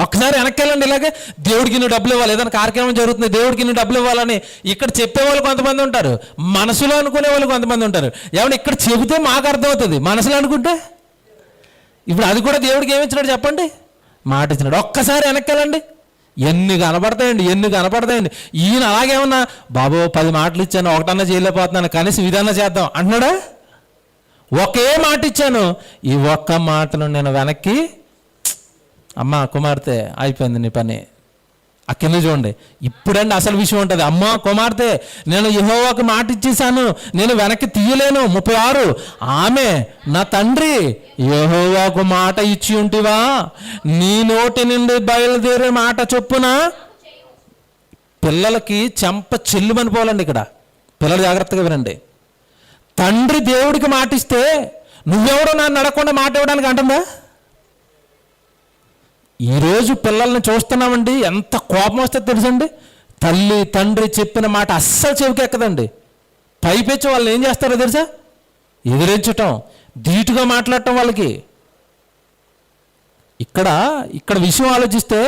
ఒక్కసారి వెనక్కి వెళ్ళండి. ఇలాగే దేవుడికి నువ్వు డబ్బులు ఇవ్వాలి, ఏదైనా కార్యక్రమం జరుగుతుంది, దేవుడికి నువ్వు డబ్బులు ఇవ్వాలని ఇక్కడ చెప్పేవాళ్ళు కొంతమంది ఉంటారు, మనసులో అనుకునే వాళ్ళు కొంతమంది ఉంటారు. ఏమన్నా ఇక్కడ చెబితే మాకు అర్థమవుతుంది, మనసులో అనుకుంటే ఇప్పుడు అది కూడా దేవుడికి ఏమి ఇచ్చినాడు చెప్పండి? మాట ఇచ్చినాడు. ఒక్కసారి వెనక్కి వెళ్ళండి. ఎన్ని కనపడతాయండి. ఈయన అలాగేమన్నా బాబో 10 మాటలు ఇచ్చాను, ఒకటన్నా చేయలేకపోతున్నాను, కనీసం ఇదన్నా చేద్దాం అంటున్నాడా? ఒకే మాట ఇచ్చాను, ఈ ఒక్క మాటను నేను వెనక్కి, అమ్మ కుమార్తె అయిపోయింది నీ పని. ఆ కింద చూడండి. ఇప్పుడండి అసలు విషయం ఉంటుంది. అమ్మ కుమార్తె, నేను యెహోవాకు మాట ఇచ్చేసాను, నేను వెనక్కి తీయలేను. 36, ఆమె నా తండ్రి యెహోవాకు మాట ఇచ్చి ఉంటివా, నీ నోటి నుండి బయలుదేరే మాట చొప్పున. పిల్లలకి చెంప చెల్లుమని పోవాలండి ఇక్కడ. పిల్లలు జాగ్రత్తగా వినండి. తండ్రి దేవుడికి మాటిస్తే నువ్వెవడో నన్ను అడగకుండా మాట ఇవ్వడానికి అంటుందా? ఈరోజు పిల్లల్ని చూస్తున్నామండి, ఎంత కోపం వస్తే తెలుసండి. తల్లి తండ్రి చెప్పిన మాట అస్సలు చెవికెక్కదండి. పైపెచ్చి వాళ్ళు ఏం చేస్తారో తెలుసా? ఎదిరించటం, ధీటుగా మాట్లాడటం వాళ్ళకి. ఇక్కడ విషయం ఆలోచిస్తే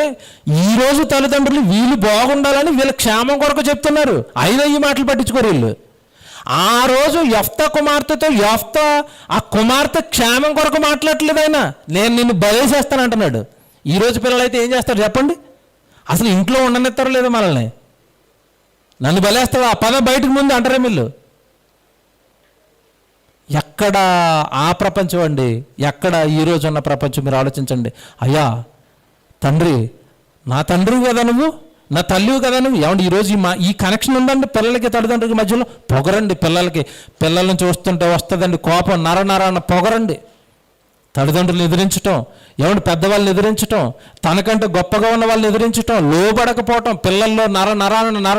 ఈరోజు తల్లిదండ్రులు వీళ్ళు బాగుండాలని వీళ్ళ క్షేమం కొరకు చెప్తున్నారు, అయినా ఈ మాటలు పట్టించుకోరు వీళ్ళు. ఆ రోజు యెఫ్తా కుమార్తెతో యెఫ్తా ఆ కుమార్తె క్షేమం కొరకు మాట్లాడట్లేదు. ఆయన నేను నిన్ను బలేసేస్తాను అంటున్నాడు. ఈరోజు పిల్లలైతే ఏం చేస్తారు చెప్పండి? అసలు ఇంట్లో ఉండనిస్తారో లేదో మనల్ని. నన్ను బలేస్తావా, ఆ పద బయటకు ముందు అంటారే వీళ్ళు. ఎక్కడ ఆ ప్రపంచం అండి, ఎక్కడ ఈరోజు ఉన్న ప్రపంచం? మీరు ఆలోచించండి. అయ్యా తండ్రి, నా తండ్రి కదా నువ్వు, నా తల్లివి కదా నువ్వు. ఏమండి ఈరోజు ఈ కనెక్షన్ ఉందండి పిల్లలకి తల్లిదండ్రులకి మధ్యలో. పొగరండి పిల్లల్ని చూస్తుంటే వస్తుందండి కోపం, నరనరాన్న పొగరండి. తల్లిదండ్రులను ఎదిరించటం, ఏమంటే పెద్దవాళ్ళని ఎదిరించటం, తనకంటే గొప్పగా ఉన్న వాళ్ళని ఎదిరించటం, లోబడకపోవటం, పిల్లల్లో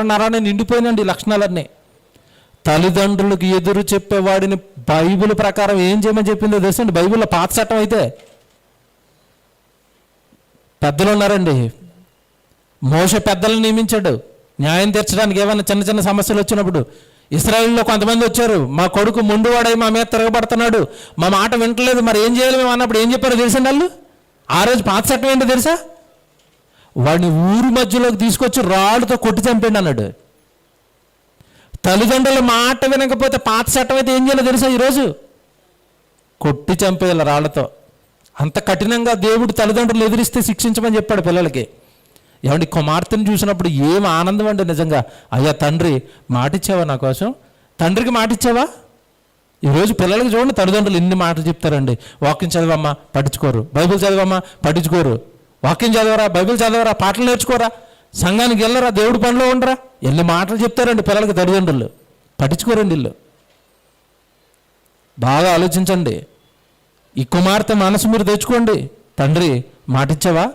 నరాన్ని నిండిపోయినండి లక్షణాలన్నీ. తల్లిదండ్రులకు ఎదురు చెప్పేవాడిని బైబిల్ ప్రకారం ఏం చేయమని చెప్పిందో తెలుసండి? బైబిల్లో పాత చట్టం అయితే పెద్దలు ఉన్నారండి. మోషే పెద్దలను నియమించాడు న్యాయం తీర్చడానికి. ఏమైనా చిన్న చిన్న సమస్యలు వచ్చినప్పుడు ఇశ్రాయేలులో కొంతమంది వచ్చారు, మా కొడుకు మొండివాడై మా మీద తిరగబడుతున్నాడు, మా మాట వింటలేదు, మరి ఏం చేయాలి మేము అన్నప్పుడు ఏం చెప్పారో తెలుసండి వాళ్ళు? ఆ రోజు పాత చట్టం ఏంటో తెలుసా? వాడిని ఊరు మధ్యలోకి తీసుకొచ్చి రాళ్ళతో కొట్టి చంపండి అన్నాడు. తల్లిదండ్రుల మాట వినకపోతే పాత చట్టం అయితే ఏం చేయాలో తెలుసా? ఈరోజు కొట్టి చంపేయాలి రాళ్లతో. అంత కఠినంగా దేవుడు తల్లిదండ్రులు ఎదిరిస్తే శిక్షించమని చెప్పాడు పిల్లలకి. ఏమండి కుమార్తెను చూసినప్పుడు ఏం ఆనందం అండి నిజంగా. అయ్యా తండ్రి మాటిచ్చావా నా కోసం, తండ్రికి మాటిచ్చావా? ఈరోజు పిల్లలకి చూడండి, తల్లిదండ్రులు ఎన్ని మాటలు చెప్తారండి. వాక్యం చదవమ్మా పట్టించుకోరు, బైబిల్ చదవమ్మా పట్టించుకోరు, వాక్యం చదవరా, బైబిల్ చదవరా, పాటలు నేర్చుకోరా, సంఘానికి వెళ్ళరా, దేవుడి పనిలో ఉండరా, ఎన్ని మాటలు చెప్తారండి పిల్లలకి తల్లిదండ్రులు. పట్టించుకోరండి వీళ్ళు. బాగా ఆలోచించండి. ఈ కుమార్తె మనసు మీరు తెచ్చుకోండి. తండ్రి మాటిచ్చావా,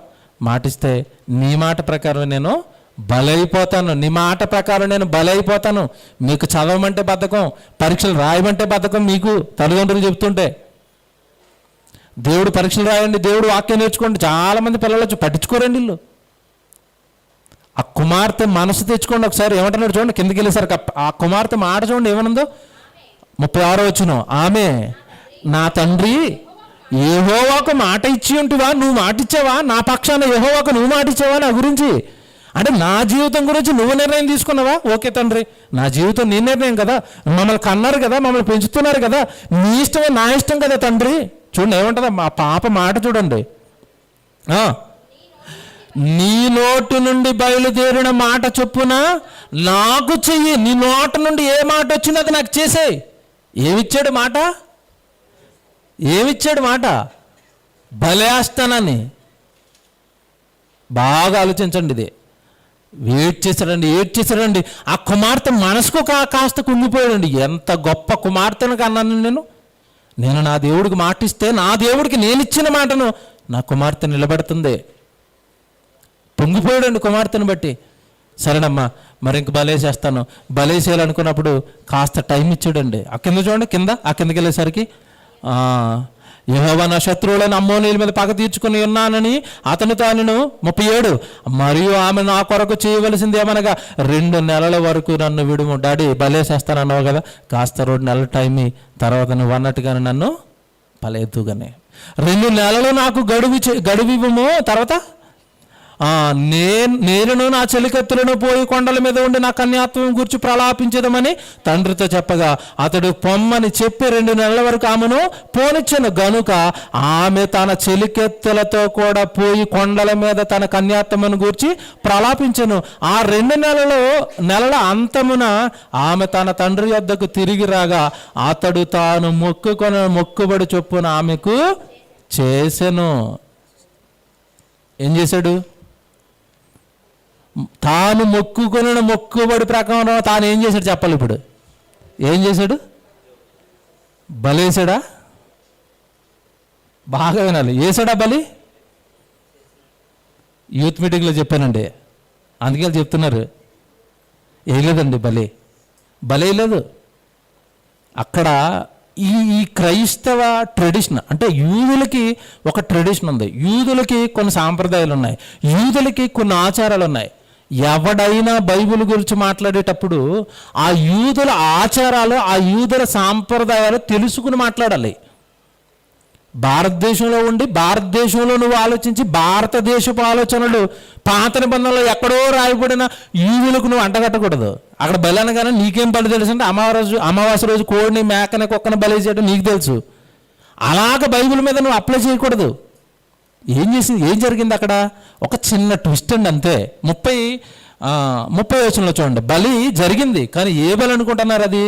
మాటిస్తే నీ మాట ప్రకారం నేను బలైపోతాను, నీ మాట ప్రకారం నేను బలైపోతాను. మీకు చదవమంటే బద్ధకం, పరీక్షలు రాయమంటే బద్ధకం మీకు తల్లిదండ్రులు చెప్తుంటే. దేవుడు పరీక్షలు రాయండి, దేవుడు వాక్యం నేర్చుకోండి. చాలామంది పిల్లలు వచ్చి పట్టించుకోరండి వీళ్ళు. ఆ కుమార్తె మనసు తెచ్చుకోండి ఒకసారి. ఏమంటున్నాడు చూడండి, కిందకి వెళ్ళేసరికి ఆ కుమార్తె మాట చూడండి ఏమనుందో. 36 వచనం, ఆమె నా తండ్రి యెహోవాకు మాట ఇచ్చి ఉంటువా, నువ్వు మాట ఇచ్చావా నా పక్షాన, యెహోవాకు నువ్వు మాట ఇచ్చావా నా గురించి, అంటే నా జీవితం గురించి నువ్వు నిర్ణయం తీసుకున్నావా? ఓకే తండ్రి, నా జీవితం నీ నిర్ణయం కదా, మమ్మల్ని కన్నారు కదా, మమ్మల్ని పెంచుతున్నారు కదా, నీ ఇష్టమే నా ఇష్టం కదా తండ్రి. చూడండి ఏమంటుందా మా పాప మాట చూడండి. నీ నోటి నుండి బయలుదేరిన మాట చొప్పున నాకు చెయ్యి. నీ నోటి నుండి ఏ మాట వచ్చిందో అది నాకు చేసేయి. ఏమిచ్చాడు మాట? ఏమిచ్చాడు మాట? బలేస్తానని. బాగా ఆలోచించండి. ఇది ఏడ్ చేశాడండి. ఆ కుమార్తె మనసుకు కాస్త కుంగిపోయాడండి. ఎంత గొప్ప కుమార్తెను కన్నాను నేను నా దేవుడికి మాటిస్తే, నా దేవుడికి నేను ఇచ్చిన మాటను నా కుమార్తె నిలబెడుతుంది. పొంగిపోయాడండి కుమార్తెను బట్టి. సరేనమ్మా మరి ఇంక బలేసేస్తాను. బలేసేయాలనుకున్నప్పుడు కాస్త టైం ఇచ్చాడండి. ఆ కింద చూడండి, ఆ కిందకి వెళ్ళేసరికి యెహోవా నా శత్రువులను అమ్మోనీయుల మీద పగ తీర్చుకుని ఉన్నానని అతను తాను 37 మరియు ఆమె నా కొరకు చేయవలసింది ఏమనగా 2 నెలల వరకు నన్ను విడుము. డాడీ బలేసేస్తానన్నావు కదా, కాస్త 2 నెలల టైం తర్వాత నువ్వు అన్నట్టుగానే నన్ను బలేద్దుగానే 2 నెలలు నాకు గడువు ఇవ్వము. తర్వాత నేను నా చెలికత్తులను పోయి కొండల మీద ఉండి నా కన్యాత్వం గురించి ప్రలాపించదమని తండ్రితో చెప్పగా అతడు పొమ్మని చెప్పి 2 నెలల వరకు ఆమెను పోనిచ్చాను. గనుక ఆమె తన చెలికెత్తులతో కూడా పోయి కొండల మీద తన కన్యాత్వమును గూర్చి ప్రలాపించను. ఆ 2 నెలల అంతమున ఆమె తన తండ్రి వద్దకు తిరిగి రాగా అతడు తాను మొక్కుబడి చొప్పున ఆమెకు చేసెను. ఏం చేశాడు? తాను మొక్కుకున్న మొక్కుబడి ప్రకారం తాను ఏం చేశాడు చెప్పాలి. ఇప్పుడు ఏం చేశాడు? బలేసాడా? బాగా వినాలి. వేసాడా బలి? యూత్ మీటింగ్లో చెప్పానండి, అందుకే చెప్తున్నారు. వేయలేదండి బలి లేదు. అక్కడ ఈ క్రైస్తవ ట్రెడిషన్, అంటే యూదులకి ఒక ట్రెడిషన్ ఉంది, యూదులకి కొన్ని సాంప్రదాయాలు ఉన్నాయి, యూదులకి కొన్ని ఆచారాలు ఉన్నాయి. ఎవడైనా బైబిల్ గురించి మాట్లాడేటప్పుడు ఆ యూదుల ఆచారాలు, ఆ యూదుల సాంప్రదాయాలు తెలుసుకుని మాట్లాడాలి. భారతదేశంలో ఉండి భారతదేశంలో నువ్వు ఆలోచించి భారతదేశపు ఆలోచనలు పాత నిబంధనలో ఎక్కడో రాయబడిన యూదులకు నువ్వు అంటగట్టకూడదు. అక్కడ బలి అనగానే నీకేం బలి తెలుసు అంటే అమావాస్య రోజు కోడిని మేకని కుక్కని బలి చేయడం నీకు తెలుసు. అలాగ బైబిల్ మీద నువ్వు అప్లై చేయకూడదు. ఏం జరిగింది అక్కడ? ఒక చిన్న ట్విస్ట్ అండి అంతే. 30 వచనంలో చూడండి, బలి జరిగింది కానీ ఏ బలి అనుకుంటున్నారు అది?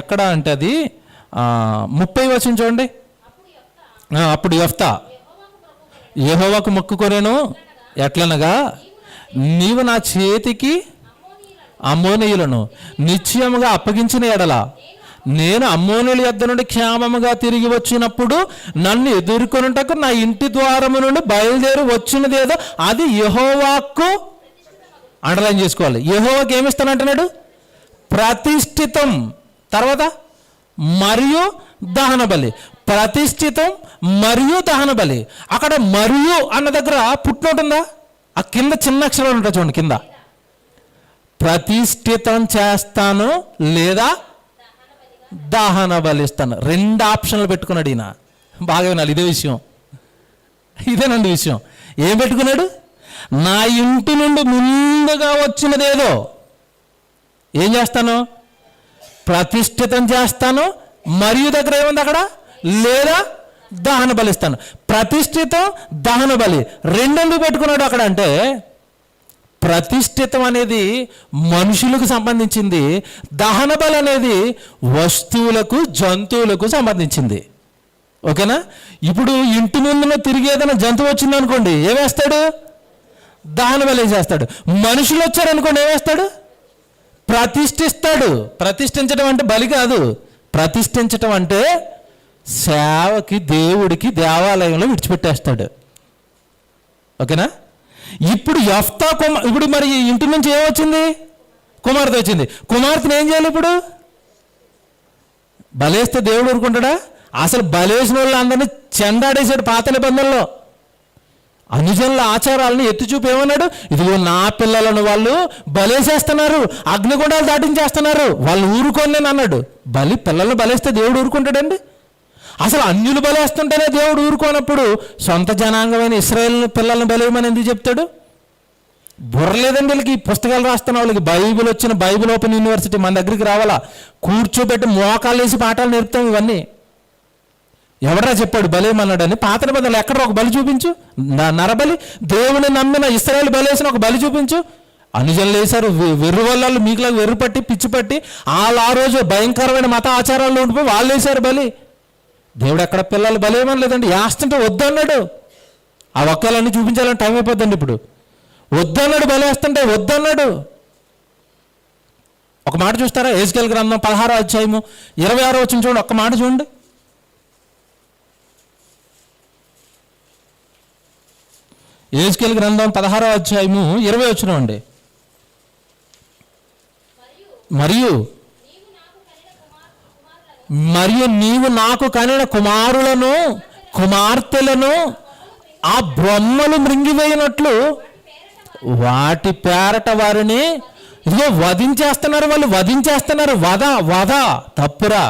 ఎక్కడ అంటే అది 30 వచనం చూడండి. అప్పుడు యెఫ్తా యెహోవాకు మొక్కుకొనేను, ఎట్లనగా నీవు నా చేతికి అమ్మోనీయులను నిశ్చయముగా అప్పగించిన ఎడల నేను అమ్మోనీయుల యొద్ద నుండి క్షేమముగా తిరిగి వచ్చినప్పుడు నన్ను ఎదుర్కొనుటకు నా ఇంటి ద్వారము నుండి బయలుదేరి వచ్చినదేదో అది యెహోవాకు, అండర్లైన్ చేసుకోవాలి, యెహోవాకు ఏమిస్తానంటున్నాడు? ప్రతిష్ఠితం. తర్వాత మరియు దహన బలి. ప్రతిష్ఠితం మరియు దహన బలి. అక్కడ మరియు అన్న దగ్గర పుట్టినోటు ఉందా? ఆ కింద చిన్న అక్షరాలు ఉంటాయి చూడండి. కింద ప్రతిష్ఠితం చేస్తాను లేదా దహన బలి ఇస్తాను. 2 ఆప్షన్లు పెట్టుకున్నాడు ఈయన. బాగా వినాలి, ఇదేనండి విషయం. ఏం పెట్టుకున్నాడు? నా ఇంటి నుండి ముందుగా వచ్చినదేదో ఏం చేస్తాను? ప్రతిష్ఠితం చేస్తాను. మరియు దగ్గర ఏముంది అక్కడ? లేదా దహన బలి ఇస్తాను. ప్రతిష్ఠితం, దహన బలి 2 పెట్టుకున్నాడు అక్కడ. అంటే ప్రతిష్ఠితం అనేది మనుషులకు సంబంధించింది, దహన బలి అనేది వస్తువులకు, జంతువులకు సంబంధించింది. ఓకేనా? ఇప్పుడు ఇంటి ముందులో తిరిగి ఏదైనా జంతువు వచ్చింది అనుకోండి, ఏమేస్తాడు? దహన బలి చేస్తాడు. మనుషులు వచ్చారనుకోండి, ఏమేస్తాడు? ప్రతిష్ఠిస్తాడు. ప్రతిష్ఠించడం అంటే బలి కాదు. ప్రతిష్ఠించటం అంటే సేవకి, దేవుడికి దేవాలయంలో విడిచిపెట్టేస్తాడు. ఓకేనా? ఇప్పుడు యెఫ్తా ఇప్పుడు మరి ఇంటి నుంచి ఏమొచ్చింది? కుమార్తె వచ్చింది. కుమార్తెను ఏం చేయాలి ఇప్పుడు? బలేస్తే దేవుడు ఊరుకుంటాడా? అసలు బలేసిన వాళ్ళందరినీ చెండాడేశాడు పాత నిబంధనలో. అనుజనుల ఆచారాలను ఎత్తి చూపి ఏమన్నాడు, ఇదిగో నా పిల్లలను వాళ్ళు బలేసేస్తున్నారు, అగ్నిగుండాలు దాటించేస్తున్నారు, వాళ్ళు ఊరుకోని అన్నాడు. పిల్లలను బలేస్తే దేవుడు ఊరుకుంటాడండి? అసలు అన్యులు బలేస్తుంటేనే దేవుడు ఊరుకోనప్పుడు సొంత జనాంగమైన ఇశ్రాయేల్ పిల్లల్ని బలేయమని ఎందుకు చెప్తాడు? బుర్రలేదండి వీళ్ళకి. పుస్తకాలు రాస్తున్న వాళ్ళకి బైబిల్ వచ్చిన బైబిల్ ఓపెన్ యూనివర్సిటీ మన దగ్గరికి రావాలా, కూర్చోబెట్టి మోకాలు వేసి పాఠాలు నేర్పుతాం. ఇవన్నీ ఎవడరా చెప్పాడు బలేమన్నాడని? పాత నిబంధనలు ఎక్కడ ఒక బలి చూపించు, నరబలి. దేవుని నమ్మిన ఇశ్రాయేలు బలేసిన ఒక బలి చూపించు. అనుజనులు వేశారు, వెర్రు వల్ల మీకులాగా వెర్రు పట్టి పిచ్చి పట్టి వాళ్ళు ఆ రోజు భయంకరమైన మత ఆచారాల్లో ఉండిపోయి వాళ్ళు వేశారు బలి. దేవుడు ఎక్కడ పిల్లలు బలేమని లేదండి, వేస్తుంటే వద్దన్నాడు. ఆ ఒక్కలన్నీ చూపించాలని టైం అయిపోద్దండి. ఇప్పుడు వద్దన్నాడు, బలేస్తుంటే వద్దన్నాడు. ఒక మాట చూస్తారా? యెహెజ్కేలు గ్రంథం 16వ అధ్యాయము 26వ వచనం చూడండి, ఒక్క మాట చూడండి. యెహెజ్కేలు గ్రంథం 16వ అధ్యాయము 20వ వచనం అండి. మరియు నీవు నాకు కనిన కుమారులను కుమార్తెలను ఆ బొమ్మలు మృంగివేయనట్లు వాటి పేరట వారిని ఇదిగో వధించేస్తున్నారు. వాళ్ళు వధించేస్తున్నారు. వధ తప్పురా.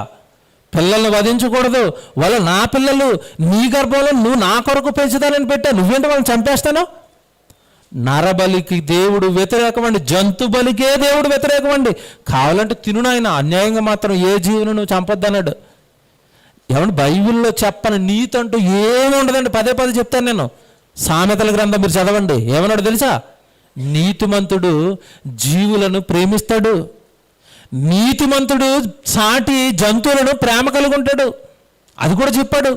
పిల్లల్ని వధించకూడదు. వాళ్ళు నా పిల్లలు, నీ గర్భంలో నువ్వు నా కొరకు పెంచుతానని పెట్టా, నువ్వేంటి వాళ్ళని చంపేస్తాను? నరబలికి దేవుడు వ్యతిరేకమండి, జంతు బలికే దేవుడు వ్యతిరేకమండి. కావాలంటే తినునాయన, అన్యాయంగా మాత్రం ఏ జీవును నువ్వు చంపొద్దన్నాడు. ఏమంటే బైబిల్లో చెప్పని నీతి అంటూ ఏమి ఉండదండి. పదే చెప్తాను నేను. సామెతల గ్రంథం మీరు చదవండి, ఏమన్నాడు తెలుసా? నీతిమంతుడు జీవులను ప్రేమిస్తాడు, నీతిమంతుడు సాటి జంతువులను ప్రేమ కలిగి ఉంటాడు. అది కూడా చెప్పాడు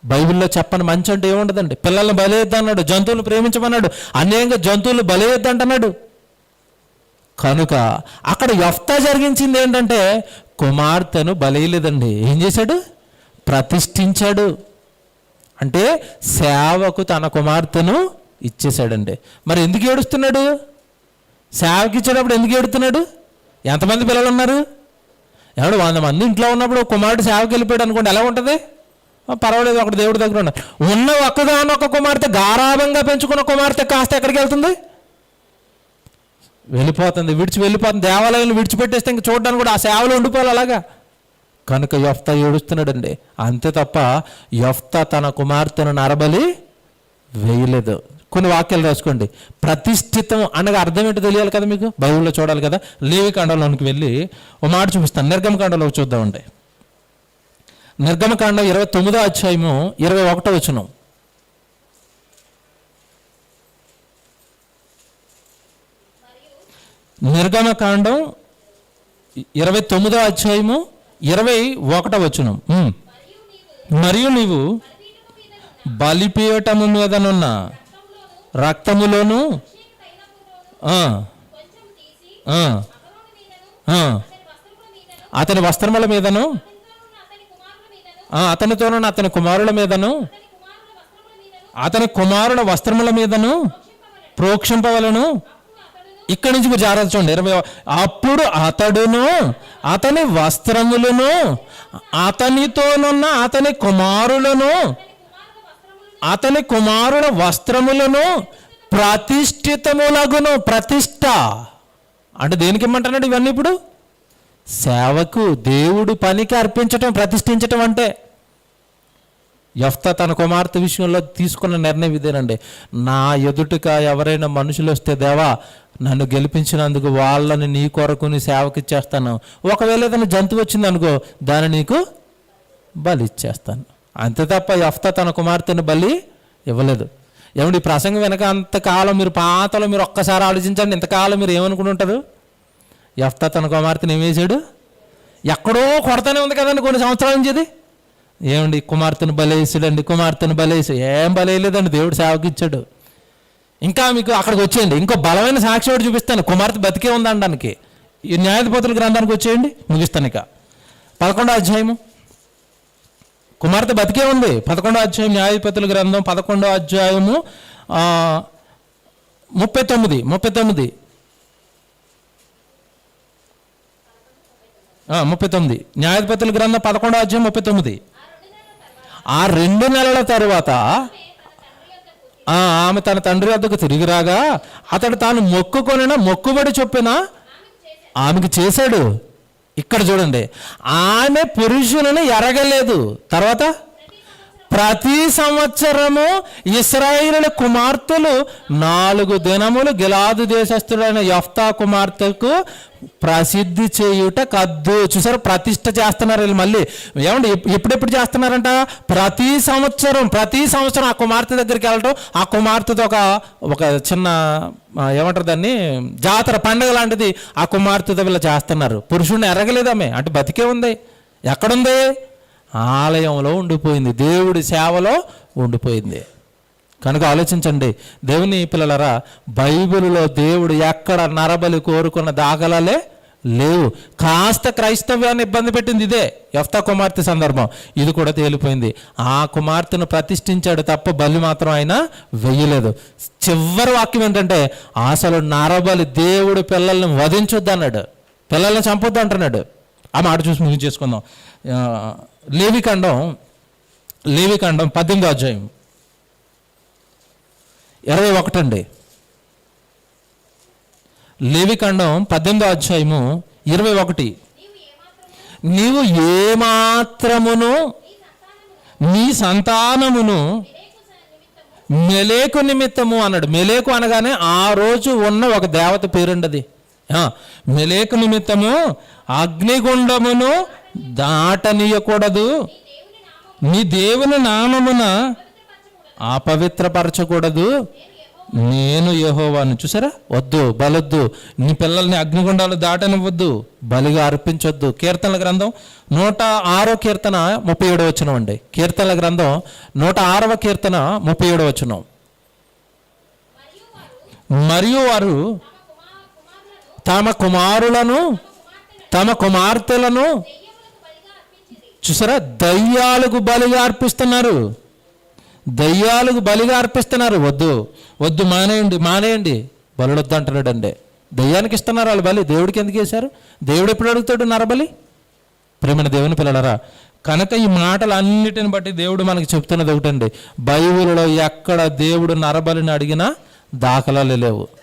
బైబిల్లో. చెప్పని మంచి అంటే ఏముండదండి. పిల్లల్ని బలేయొద్దన్నాడు, జంతువులను ప్రేమించమన్నాడు, అన్యాయంగా జంతువులు బలేయొద్దంటున్నాడు. కనుక అక్కడ యెఫ్తా జరిగించింది ఏంటంటే కుమార్తెను బలేయలేదండి. ఏం చేశాడు? ప్రతిష్ఠించాడు. అంటే సేవకు తన కుమార్తెను ఇచ్చేశాడండి. మరి ఎందుకు ఏడుస్తున్నాడు? సేవకి ఇచ్చేటప్పుడు ఎందుకు ఏడుతున్నాడు? ఎంతమంది పిల్లలు ఉన్నారు? ఎవడు 100 మంది ఇంట్లో ఉన్నప్పుడు కుమారుడు సేవకి వెళ్ళిపోయాడు అనుకోండి, ఎలా ఉంటుంది? పర్వాలేదు, ఒకటి దేవుడి దగ్గర ఉన్న ఒక్కగానొక్క కుమార్తె, గారాభంగా పెంచుకున్న కుమార్తె కాస్త ఎక్కడికి వెళ్తుంది? వెళ్ళిపోతుంది, వెళ్ళిపోతుంది. దేవాలయాన్ని విడిచిపెట్టేస్తే ఇంక చూడడానికి కూడా ఆ సేవలో ఉండిపోవాలి అలాగా. కనుక యెఫ్తా ఏడుస్తున్నాడండి. అంతే తప్ప యెఫ్తా తన కుమార్తెను నరబలి వేయలేదు. కొన్ని వాక్యాలు రాసుకోండి. ప్రతిష్ఠితం అనగా అర్థం ఏంటో తెలియాలి కదా మీకు, బైబిల్లో చూడాలి కదా. లేవికాండంలోనికి వెళ్ళి ఒక మాట చూపిస్తాను. నిర్గమకాండంలో చూద్దామండి. నిర్గమకాండం 29వ అధ్యాయము 21వ వచనం. నిర్గమకాండం 29వ అధ్యాయము 21వ వచనం. మరియు నీవు బలిపీఠము మీదనున్న రక్తములోను అతని వస్త్రముల మీదను అతనితోనూ అతని కుమారుల మీదను అతని కుమారుల వస్త్రముల మీదను ప్రోక్షింపవలను. ఇక్కడి నుంచి మీరు జాగ్రత్త చూడండి. 20. అప్పుడు అతడును అతని వస్త్రములను అతనితోనున్న అతని కుమారులను అతని కుమారుల వస్త్రములను ప్రతిష్ఠితములగును. ప్రతిష్ఠ అంటే దేనికి ఇమ్మంటున్నాడు ఇవన్నీ? ఇప్పుడు సేవకు, దేవుడు పనికి అర్పించటం, ప్రతిష్ఠించటం అంటే. యెఫ్తా తన కుమార్తె విషయంలో తీసుకున్న నిర్ణయం ఇదేనండి. నా ఎదుటిగా ఎవరైనా మనుషులు వస్తే, దేవా నన్ను గెలిపించినందుకు వాళ్ళని నీ కొరకు నీ సేవకి ఇచ్చేస్తాను. ఒకవేళ ఏదైనా జంతువు వచ్చింది అనుకో, దాన్ని నీకు బలి ఇచ్చేస్తాను. అంతే తప్ప యెఫ్తా తన కుమార్తెను బలి ఇవ్వలేదు. ఏమండి ఈ ప్రసంగం వెనక అంతకాలం మీరు పాతలో మీరు ఒక్కసారి ఆలోచించండి. ఇంతకాలం మీరు ఏమనుకుని ఉంటారు? యెఫ్తా తన కుమార్తెను ఏమేశాడు? ఎక్కడో కొడతానే ఉంది కదండి కొన్ని సంవత్సరాల నుంచి. అది ఏమండి కుమార్తెను బలేసాడండి, కుమార్తెను బలేసి ఏం బలేయలేదండి, దేవుడు సేవకి ఇచ్చాడు. ఇంకా మీకు అక్కడికి వచ్చేయండి, ఇంకో బలమైన సాక్షి ఒకటి చూపిస్తాను. కుమార్తె బతికే ఉందనడానికి ఈ న్యాయాధిపతుల గ్రంథానికి వచ్చేయండి, ముగిస్తాను. ఇక 11వ అధ్యాయము కుమార్తె బతికే ఉంది. 11వ అధ్యాయం న్యాయాధిపతుల గ్రంథం 11వ అధ్యాయము 39 39 న్యాయాధిపతుల గ్రంథం 11వ అధ్యాయం 39. ఆ 2 నెలల తరువాత ఆమె తన తండ్రి వద్దకు తిరిగి రాగా అతడు తాను మొక్కుకొనిన మొక్కుబడి చొప్పున ఆమెకు చేశాడు. ఇక్కడ చూడండి, ఆమె పురుషులను ఎరగలేదు. తర్వాత ప్రతి సంవత్సరము ఇశ్రాయేలు కుమార్తెలు 4 దినములు గిలాదు దేశస్థుడైన యెఫ్తా కుమార్తెకు ప్రసిద్ధి చేయుట కద్దు. చూసారు, ప్రతిష్ఠ చేస్తున్నారు వీళ్ళు. మళ్ళీ ఏమండి, ఎప్పుడెప్పుడు చేస్తున్నారంట? ప్రతి సంవత్సరం ఆ కుమార్తె దగ్గరికి వెళ్ళటం, ఆ కుమార్తెతో ఒక చిన్న ఏమంటారు దాన్ని, జాతర పండుగ లాంటిది ఆ కుమార్తెతో వీళ్ళు చేస్తున్నారు. పురుషుడిని ఎరగలేదమ్మే, అంటే బతికే ఉంది. ఎక్కడుంది? ఆలయంలో ఉండిపోయింది, దేవుడి సేవలో ఉండిపోయింది. కనుక ఆలోచించండి దేవుని పిల్లలరా, బైబిలులో దేవుడు ఎక్కడ నరబలి కోరుకున్న దాఖలాలే లేవు. కాస్త క్రైస్తవ్యాన్ని ఇబ్బంది పెట్టింది ఇదే యెఫ్తా కుమార్తె సందర్భం. ఇది కూడా తేలిపోయింది. ఆ కుమార్తెను ప్రతిష్ఠించాడు తప్ప బలి మాత్రం ఆయన వెయ్యలేదు. చివరి వాక్యం ఏంటంటే, అసలు నరబలి దేవుడు పిల్లల్ని వధించొద్దు అన్నాడు, పిల్లల్ని చంపొద్దు అంటున్నాడు. ఆ మాట చూసి ముగించేసుకుందాం. లేవికాండం 18వ అధ్యాయం 21 అండి. లేవికాండం 18వ అధ్యాయము 21. నీవు ఏమాత్రమును నీ సంతానమును మెలేకు నిమిత్తము అన్నాడు. మెలేకు అనగానే ఆ రోజు ఉన్న ఒక దేవత పేరుండది. మెలేకు నిమిత్తము అగ్నిగుండమును దాటనీయకూడదు, నీ దేవుని నామమున అపవిత్రపరచకూడదు, నేను యెహోవాను. చూసారా, వద్దు, బలొద్దు, నీ పిల్లల్ని అగ్నిగుండాలు దాటనివ్వద్దు, బలిగా అర్పించొద్దు. కీర్తనల గ్రంథం 106వ కీర్తన 37వ వచనం అండి. కీర్తనల గ్రంథం 106వ కీర్తన 37వ వచనం. మరియు వారు తమ కుమారులను తమ కుమార్తెలను, చూసారా, దయ్యాలకు బలిగా అర్పిస్తున్నారు. దయ్యాలకు బలిగా అర్పిస్తున్నారు. వద్దు, మానేయండి, బలుడొద్దు అంటున్నాడు అండి. దయ్యానికి ఇస్తున్నారు వాళ్ళు బలి, దేవుడికి ఎందుకు వేశారు? దేవుడు ఎప్పుడు అడుగుతాడు నరబలి? ప్రేమైన దేవుని పిల్లలరా, కనుక ఈ మాటలన్నిటిని బట్టి దేవుడు మనకి చెప్తున్నది ఒకటండి, బైబిల్లో ఎక్కడ దేవుడు నరబలిని అడిగినా దాఖలాలు లేవు.